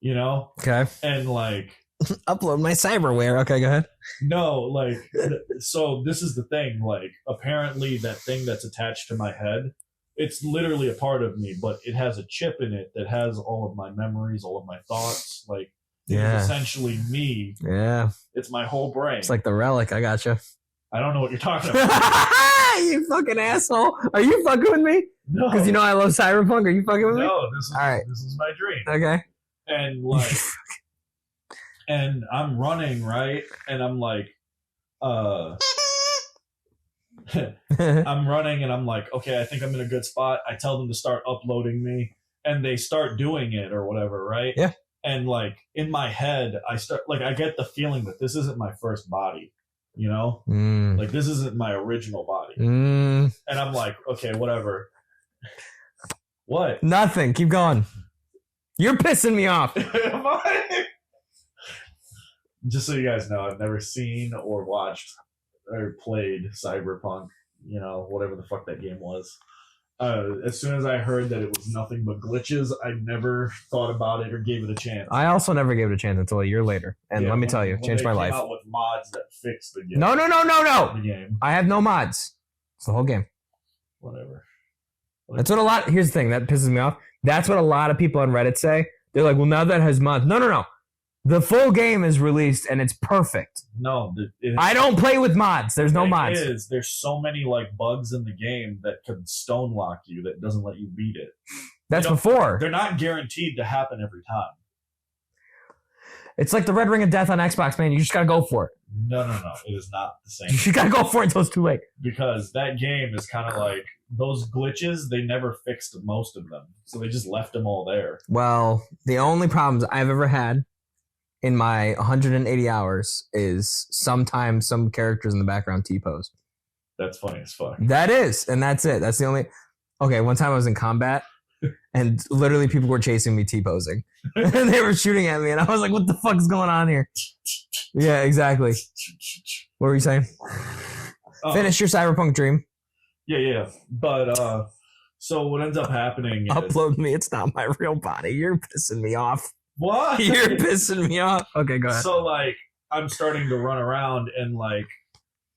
Okay. And like Upload my cyberware. Okay, go ahead. no, like so this is the thing, like apparently that thing that's attached to my head, it's literally a part of me, but it has a chip in it that has all of my memories, all of my thoughts, like Yeah. it's essentially me. Yeah. It's my whole brain. It's like the relic. I gotcha. I don't know what you're talking about. You fucking asshole. Are you fucking with me? No. Because I love cyberpunk. Are you fucking with me? No, this is All right. this is my dream. Okay. And like and I'm running, right? And I'm like I'm running and I'm like, okay, I think I'm in a good spot. I tell them to start uploading me and they start doing it or whatever, right? Yeah. And like in my head, I get the feeling that this isn't my first body. You know, like this isn't my original body. And I'm like, okay, whatever. What? Nothing. Keep going. You're pissing me off. Just so you guys know, I've never seen or watched or played Cyberpunk, you know, whatever the fuck that game was. As soon as I heard that it was nothing but glitches, I never thought about it or gave it a chance. I also never gave it a chance until a year later. And let me tell you, changed my life. Out with mods that fixed the game. No. The game. I have no mods. It's the whole game. Whatever. That's what here's the thing that pisses me off. That's what a lot of people on Reddit say. They're like, well, now that has mods. No. The full game is released and it's perfect. No, I don't play with mods. There's no mods. There's so many like bugs in the game that can stone lock you that doesn't let you beat it. That's before. They're not guaranteed to happen every time. It's like the Red Ring of Death on Xbox, man. You just gotta go for it. No. It is not the same. You gotta go for it until it's too late. Because that game is kind of like those glitches. They never fixed most of them, so they just left them all there. Well, the only problems I've ever had in my 180 hours is sometimes some characters in the background T-pose. That's funny as fuck. That is, and that's it. That's the only... Okay, one time I was in combat, and literally people were chasing me T-posing. And they were shooting at me, and I was like, what the fuck is going on here? Yeah, exactly. What were you saying? Finish your cyberpunk dream. Yeah. But, so what ends up happening is... Upload me, it's not my real body. You're pissing me off. What? You're pissing me off. Okay, go ahead. So, like, I'm starting to run around and, like,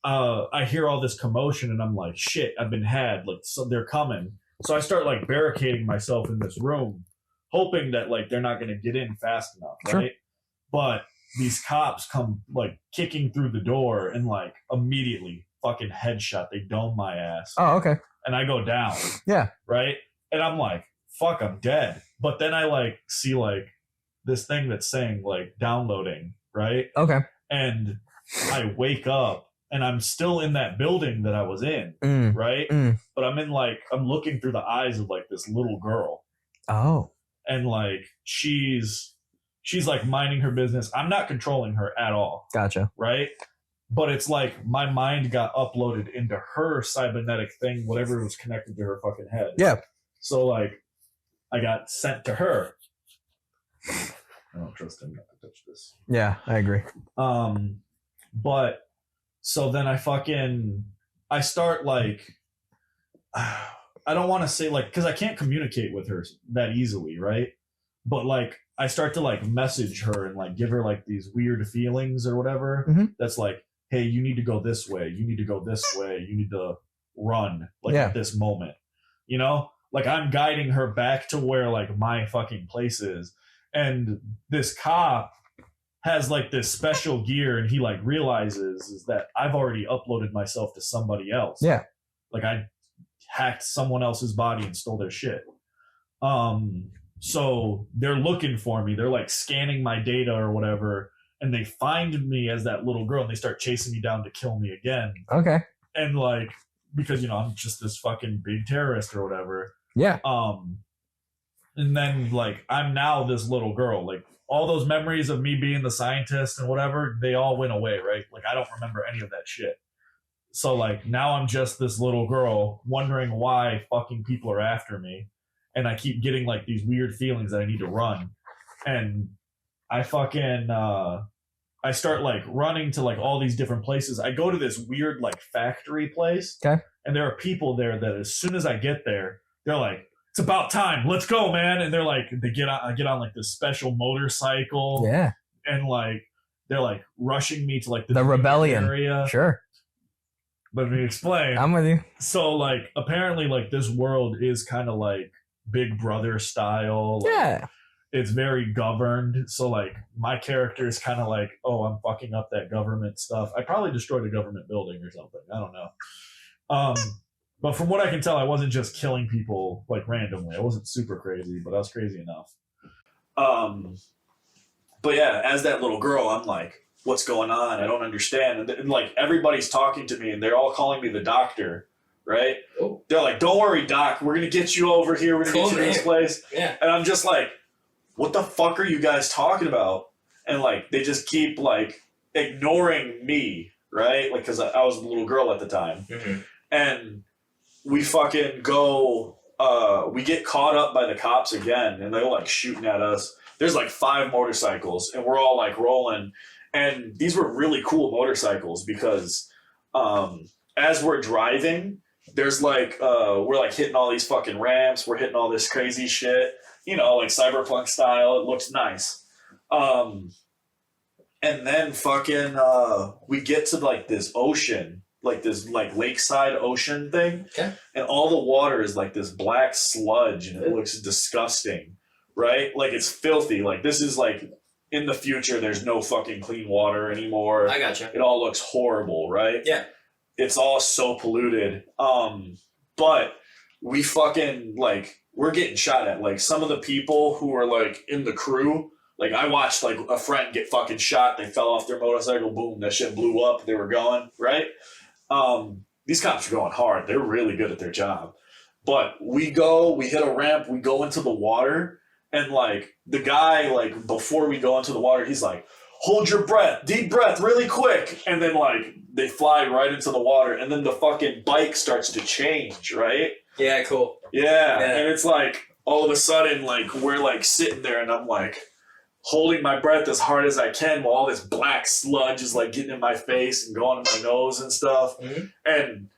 I hear all this commotion and I'm like, shit, I've been had. Like, so they're coming. So I start, like, barricading myself in this room, hoping that, like, they're not going to get in fast enough, right? Sure. But these cops come, like, kicking through the door and, like, immediately fucking headshot. They dome my ass. Oh, okay. And I go down. Yeah. Right? And I'm like, fuck, I'm dead. But then I, like, see, like, this thing that's saying like downloading, right? Okay. And I wake up and I'm still in that building that I was in, right? But I'm looking through the eyes of like this little girl. Oh. And like she's like minding her business. I'm not controlling her at all. Gotcha. Right? But it's like my mind got uploaded into her cybernetic thing, whatever was connected to her fucking head. Yeah. So like I got sent to her. I don't trust him not to touch this. Yeah, I agree. But so then I start like, I don't want to say like, because I can't communicate with her that easily, right? But like, I start to like message her and like give her like these weird feelings or whatever. That's like, hey, you need to go this way. You need to go this way. You need to run like at this moment, you know? Like I'm guiding her back to where like my fucking place is. And this cop has like this special gear and he like realizes is that I've already uploaded myself to somebody else. Yeah. Like I hacked someone else's body and stole their shit. So they're looking for me. They're like scanning my data or whatever. And they find me as that little girl and they start chasing me down to kill me again. Okay. And like, because, you know, I'm just this fucking big terrorist or whatever. Yeah. And then, like, I'm now this little girl. Like, all those memories of me being the scientist and whatever, they all went away, right? Like, I don't remember any of that shit. So, like, now I'm just this little girl wondering why fucking people are after me. And I keep getting, like, these weird feelings that I need to run. And I fucking, I start, like, running to, like, all these different places. I go to this weird, like, factory place. Okay. And there are people there that as soon as I get there, they're like, it's about time. Let's go, man. And they're like, I get on like this special motorcycle. Yeah. And like, they're like rushing me to like the rebellion area. Sure. Let me explain. I'm with you. So like, apparently like this world is kind of like Big Brother style. Like, yeah. It's very governed. So like my character is kind of like, oh, I'm fucking up that government stuff. I probably destroyed a government building or something. I don't know. But from what I can tell, I wasn't just killing people like randomly. I wasn't super crazy, but I was crazy enough. But yeah, as that little girl, I'm like, what's going on? I don't understand. And like everybody's talking to me and they're all calling me the doctor, right? Oh. They're like, don't worry, doc. We're going to get you over here. We're going to get you to this place. Yeah. And I'm just like, what the fuck are you guys talking about? And like, they just keep like ignoring me, right? Like, because I was a little girl at the time. Mm-hmm. And we fucking go, we get caught up by the cops again, and they're like shooting at us. There's like 5 motorcycles, and we're all like rolling. And these were really cool motorcycles because as we're driving, there's like, we're like hitting all these fucking ramps, we're hitting all this crazy shit, you know, like cyberpunk style. It looks nice. And then fucking, we get to like this ocean, like this like lakeside ocean thing. Okay. And all the water is like this black sludge and it looks disgusting, right? Like it's filthy. Like this is like in the future, there's no fucking clean water anymore. I gotcha. It all looks horrible, right? Yeah. It's all so polluted. But we fucking like, we're getting shot at. Like some of the people who are like in the crew, like I watched like a friend get fucking shot. They fell off their motorcycle. Boom, that shit blew up. They were going, right? These cops are going hard. They're really good at their job. But we hit a ramp, we go into the water, and like the guy, like before we go into the water, he's like, hold your breath, deep breath, really quick. And then like they fly right into the water, and then the fucking bike starts to change, right? Yeah, cool. Yeah. And it's like all of a sudden, like we're like sitting there, and I'm like holding my breath as hard as I can while all this black sludge is like getting in my face and going in my nose and stuff. Mm-hmm. And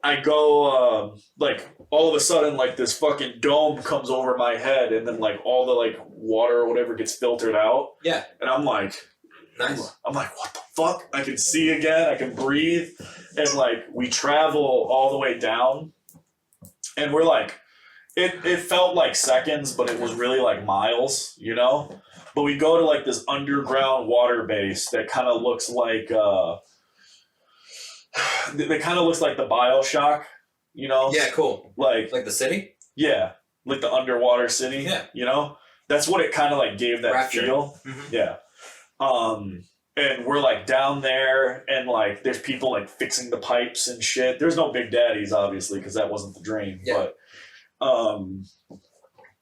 I go, like, all of a sudden, like, this fucking dome comes over my head, and then, like, all the, like, water or whatever gets filtered out. Yeah. And I'm like, nice. I'm like, what the fuck? I can see again. I can breathe. And, like, we travel all the way down, and we're, like, it felt like seconds, but it was really, like, miles, you know? But we go to, like, this underground water base that kind of looks like, it kind of looks like the BioShock, you know? Yeah, cool. Like the city? Yeah, like the underwater city. Yeah. You know? That's what it kind of like gave that Rapture. feel. Mm-hmm. Yeah. And we're like down there, and like there's people like fixing the pipes and shit. There's no Big Daddies, obviously, because that wasn't the dream. Yeah. But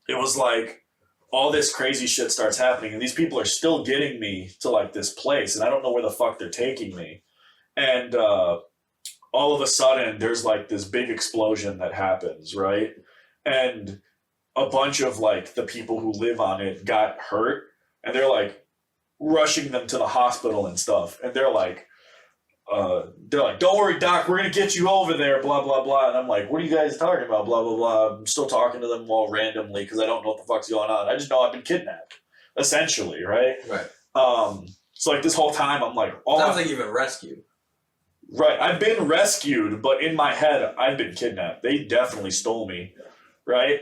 it was like all this crazy shit starts happening, and these people are still getting me to like this place, and I don't know where the fuck they're taking me. And all of a sudden, there's like this big explosion that happens, right? And a bunch of like the people who live on it got hurt, and they're like rushing them to the hospital and stuff. And they're like, don't worry, doc, we're gonna get you over there, blah blah blah. And I'm like, what are you guys talking about? Blah blah blah. I'm still talking to them all randomly because I don't know what the fuck's going on. I just know I've been kidnapped, essentially, right? Right. So like this whole time, I'm like, sounds like you've been rescued. Right, I've been rescued, but in my head, I've been kidnapped. They definitely stole me, right?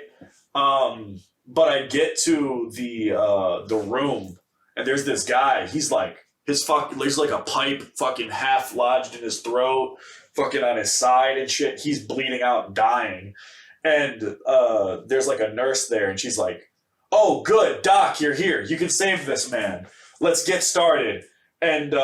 But I get to the room, and there's this guy. He's like there's like a pipe fucking half lodged in his throat, fucking on his side and shit. He's bleeding out, and dying, and there's like a nurse there, and she's like, "Oh, good, doc, you're here. You can save this man. Let's get started." And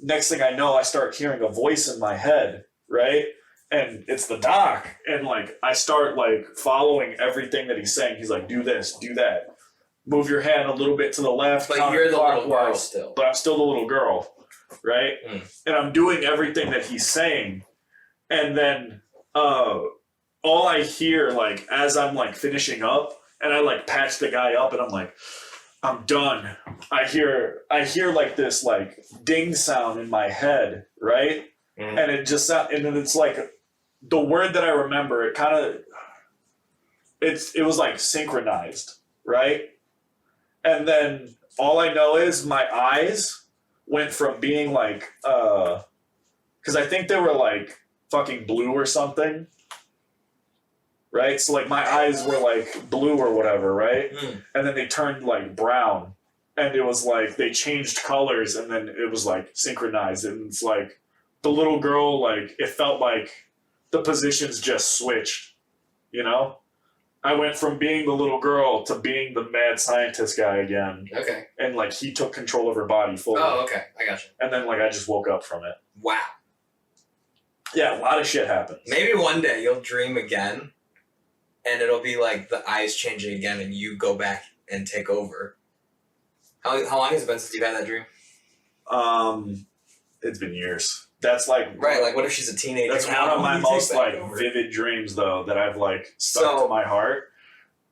next thing I know, I start hearing a voice in my head, right? And it's the doc. And like I start like following everything that he's saying. He's like, do this, do that. Move your hand a little bit to the left. But you're the little girl still. But I'm still the little girl, right? Mm. And I'm doing everything that he's saying. And then all I hear, like, as I'm like finishing up, and I like patch the guy up, and I'm like, I'm done. I hear like this like ding sound in my head, right? Mm. And it just and then it's like the word that I remember. It kind of it was like synchronized, right? And then all I know is my eyes went from being like because I think they were like fucking blue or something. Right? So, like, my eyes were, like, blue or whatever, right? Mm. And then they turned, like, brown. And it was, like, they changed colors, and then it was, like, synchronized. And it's, like, the little girl, like, it felt like the positions just switched, you know? I went from being the little girl to being the mad scientist guy again. Okay. And, like, he took control of her body fully. Oh, okay. I got you. And then, like, I just woke up from it. Wow. Yeah, a lot of shit happens. Maybe one day you'll dream again, and it'll be like the eyes changing again, and you go back and take over. How long has it been since you've had that dream? It's been years. that's like Right, like what if she's a teenager? that's now? one of my You take most back like over. vivid dreams though that I've like stuck to my heart.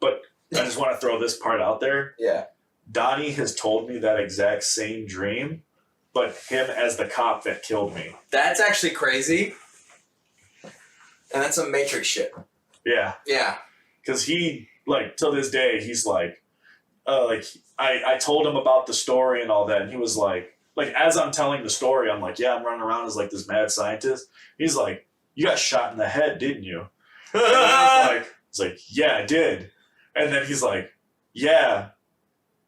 But I just want to throw this part out there. Yeah. Donnie has told me that exact same dream, but him as the cop that killed me. That's actually crazy. And that's some Matrix shit. Yeah. Yeah. Because he, like, till this day, he's like I told him about the story and all that, and he was like, as I'm telling the story, I'm like, yeah, I'm running around as like this mad scientist. He's like, you got shot in the head, didn't you? And I was like, yeah, I did. And then he's like, yeah.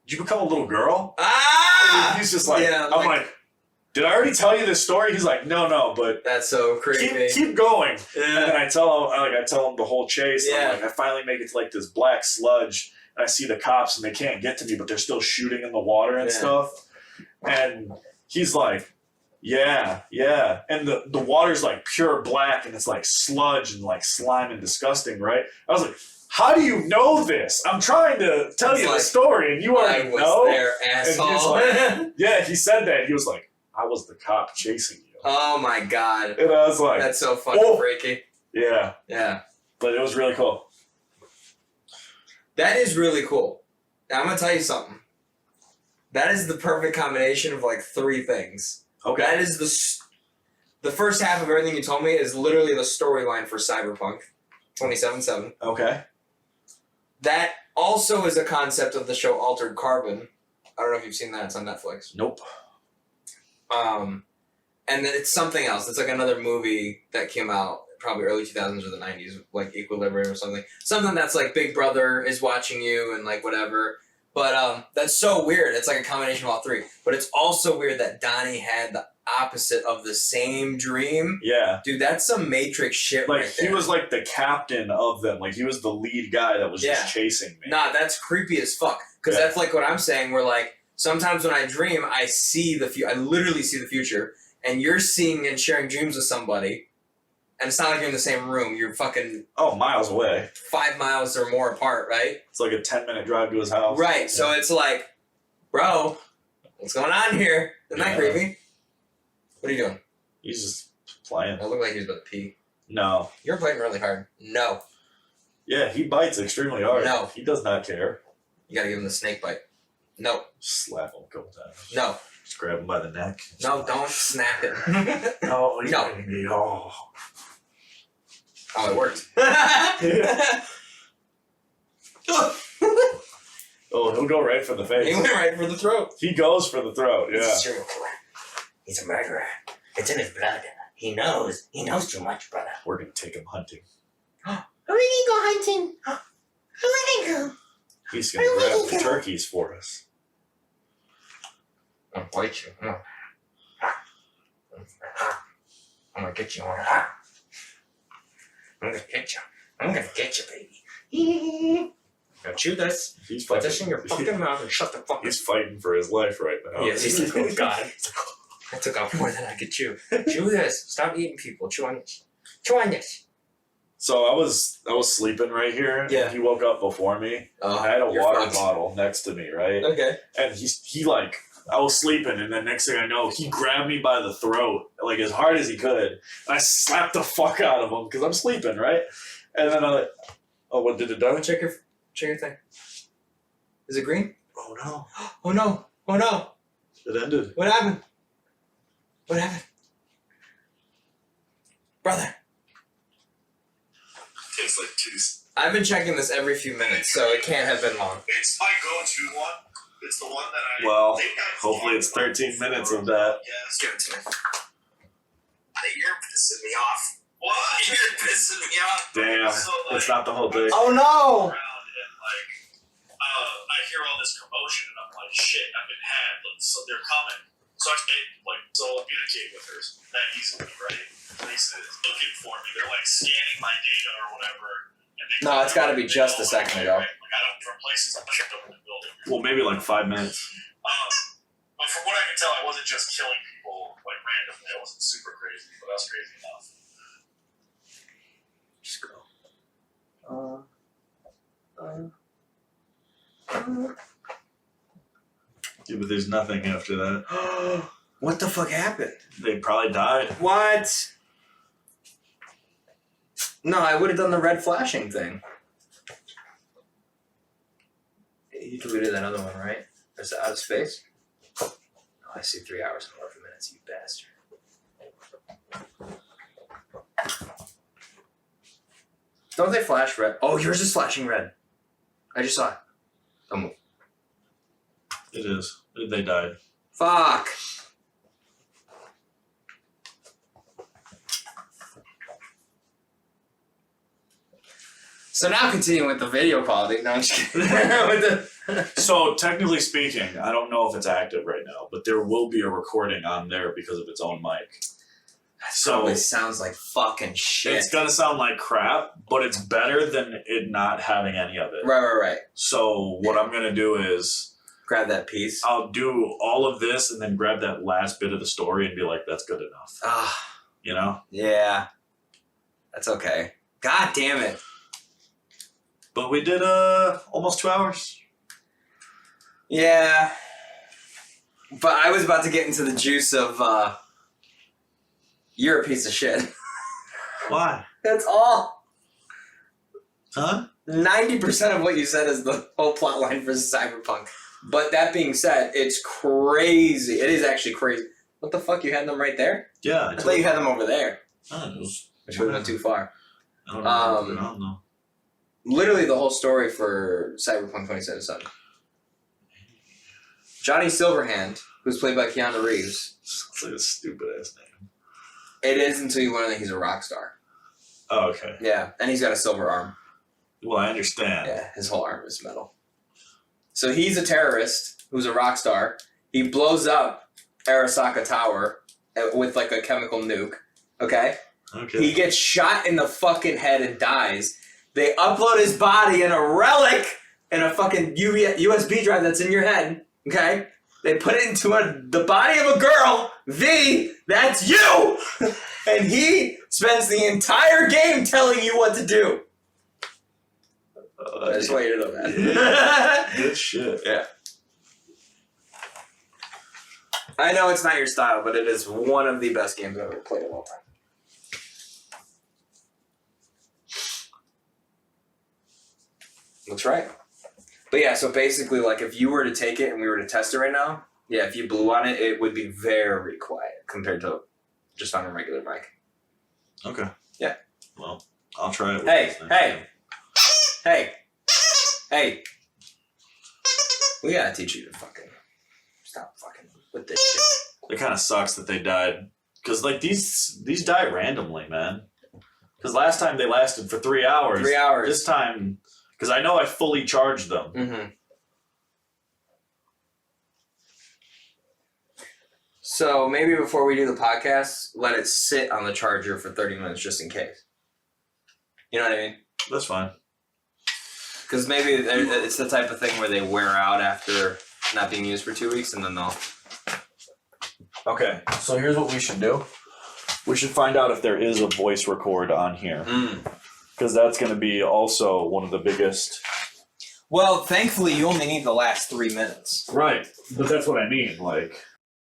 Did you become a little girl? Ah! And he's just like, Yeah, I'm like, did I already tell you this story? He's like, no, but That's so creepy. keep going. And Yeah. then I tell him the whole chase. Yeah. I'm like, I finally make it to like this black sludge, and I see the cops, and they can't get to me, but they're still shooting in the water and Yeah. stuff. And he's like, yeah. And the water's like pure black, and it's like sludge and like slime and disgusting, right? I was like, how do you know this? I'm trying to tell It's you like, the story, and you already I was know. there, asshole. like, yeah, he said that. He was like, I was the cop chasing you. Oh my god. And I was like, That's so fucking oh. freaky. yeah. Yeah. But it was really cool. That is really cool. Now, I'm gonna tell you something. That is the perfect combination of like three things. Okay. That is the first half of everything you told me is literally the storyline for Cyberpunk 2077. Okay. That also is a concept of the show Altered Carbon. I don't know if you've seen that. It's on Netflix. Nope. And then it's something else. It's like another movie that came out probably early 2000s or the 90s, like Equilibrium or something. Something that's like Big Brother is watching you and like whatever. But that's so weird. It's like a combination of all three. But it's also weird that Donnie had the opposite of the same dream. Yeah. Dude, that's some Matrix shit Like, right there. he was like the captain of them. Like, he was the lead guy that was just chasing me. Nah, that's creepy as fuck. Because that's like what I'm saying, where like, sometimes when I dream, I see the future. I literally see the future. And you're seeing and sharing dreams with somebody. And it's not like you're in the same room. You're fucking Miles away. 5 miles or more apart, right? It's like a 10-minute drive to his house. Right. Yeah. So it's like, bro, what's going on here? Isn't that creepy? What are you doing? He's just playing. I look like he was about to pee. No. You're biting really hard. No. Yeah, he bites extremely hard. No. He does not care. You gotta give him the snake bite. No. Just slap him a couple times. No. Just grab him by the neck. No, don't snap it. No. No. Oh, it worked. Oh, he'll go right for the face. He went right for the throat. He goes for the throat, yeah. He's a serial killer. He's a murderer. It's in his blood. He knows. He knows too much, brother. We're going to take him hunting. We're gonna go hunting. We're gonna go. He's going to grab the turkeys for us. I'll bite you. No. I'm gonna get you. I'm gonna get you. I'm gonna get you, baby. Now chew this. He's Put fighting. this in your fucking mouth and shut the fuck up. He's fighting for his life right now. Yes, he's like, oh god. I took out more than I could chew. Chew this. Stop eating people. Chew on this. Chew on this. So I was sleeping right here. Yeah. And he woke up before me. Oh, I had a you're water fucked. bottle next to me, right? Okay. And he like, I was sleeping, and then next thing I know, he grabbed me by the throat, like as hard as he could. And I slapped the fuck out of him because I'm sleeping, right? And then I'm like, oh, what did it do? Check your thing. Is it green? Oh no, Oh no. Oh no. it ended. What happened? What happened? Brother. Tastes like juice. I've been checking this every few minutes, so it can't have been long. It's my go-to one. It's the one that I Well, think I've hopefully it's talked 13 about minutes before. of that. Yes, give it to me. You're pissing me off. What? You're pissing me off. Damn, So, like, it's not the whole thing. Oh no! around and like, I hear all this commotion and I'm like, shit, I've been had. So they're coming. So I I'll communicate with her that easily, right? Places looking for me. They're like scanning my data or whatever. And they No, it's gotta be just a second ago. Like I don't from places I'm checked over the building. Well, maybe like 5 minutes. But from what I can tell, I wasn't just killing people like randomly. I wasn't super crazy, but I was crazy enough. Just go. Yeah, but there's nothing after that. What the fuck happened? They probably died. What? No, I would have done the red flashing thing. You deleted that other one, right? Is it out of space? Oh, I see 3 hours and 11 minutes, you bastard. Don't they flash red? Oh, yours is flashing red. I just saw it. Don't move. It is. They died. Fuck. So now continuing with the video quality. No, I'm just kidding. So technically speaking, I don't know if it's active right now, but there will be a recording on there because of its own mic. So Probably sounds like fucking shit. it's gonna sound like crap, but it's better than it not having any of it. Right. So what I'm gonna do is Grab that piece. I'll do all of this and then grab that last bit of the story and be like, that's good enough. Ah, You know? yeah. That's okay. God damn it. But we did almost 2 hours. Yeah. But I was about to get into the juice of you're a piece of shit. Why? That's all. Huh? 90% of what you said is the whole plot line for Cyberpunk. But that being said, it's crazy. It is actually crazy. What the fuck? You had them right there? Yeah. I thought you had them over there. Which would have been too far. I don't know what's going on, though. Literally the whole story for Cyberpunk 2077. Johnny Silverhand, who's played by Keanu Reeves. It's like a stupid ass name. It is until you learn that he's a rock star. Oh, okay. Yeah, and he's got a silver arm. Well, I understand. Yeah, his whole arm is metal. So he's a terrorist who's a rock star. He blows up Arasaka Tower with like a chemical nuke. Okay? Okay. He gets shot in the fucking head and dies. They upload his body in a relic in a fucking USB drive that's in your head. Okay? They put it into the body of a girl. V, that's you! And he spends the entire game telling you what to do. I just want you to know that. Yeah. Good shit. Yeah. I know it's not your style, but it is one of the best games I've ever played of all time. That's right. But yeah, so basically, like, if you were to take it and we were to test it right now, yeah, if you blew on it, it would be very quiet compared to just on a regular mic. Okay. Yeah. Well, I'll try it. Hey. We gotta teach you to fucking stop fucking with this shit. It kind of sucks that they died. Because, like, these die randomly, man. Because last time they lasted for 3 hours. 3 hours. This time, because I know I fully charged them. Mm-hmm. So maybe before we do the podcast, let it sit on the charger for 30 minutes just in case. You know what I mean? That's fine. Because maybe it's the type of thing where they wear out after not being used for 2 weeks and then they'll... Okay, so here's what we should do. We should find out if there is a voice record on here. Because that's going to be also one of the biggest... Well, thankfully, you only need the last 3 minutes. Right, but that's what I mean, like...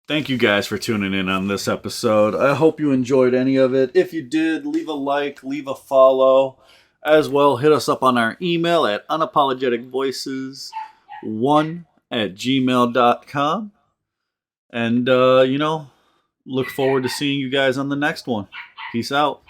Thank you guys for tuning in on this episode. I hope you enjoyed any of it. If you did, leave a like, leave a follow. As well, hit us up on our email at unapologeticvoices1@gmail.com. And, look forward to seeing you guys on the next one. Peace out.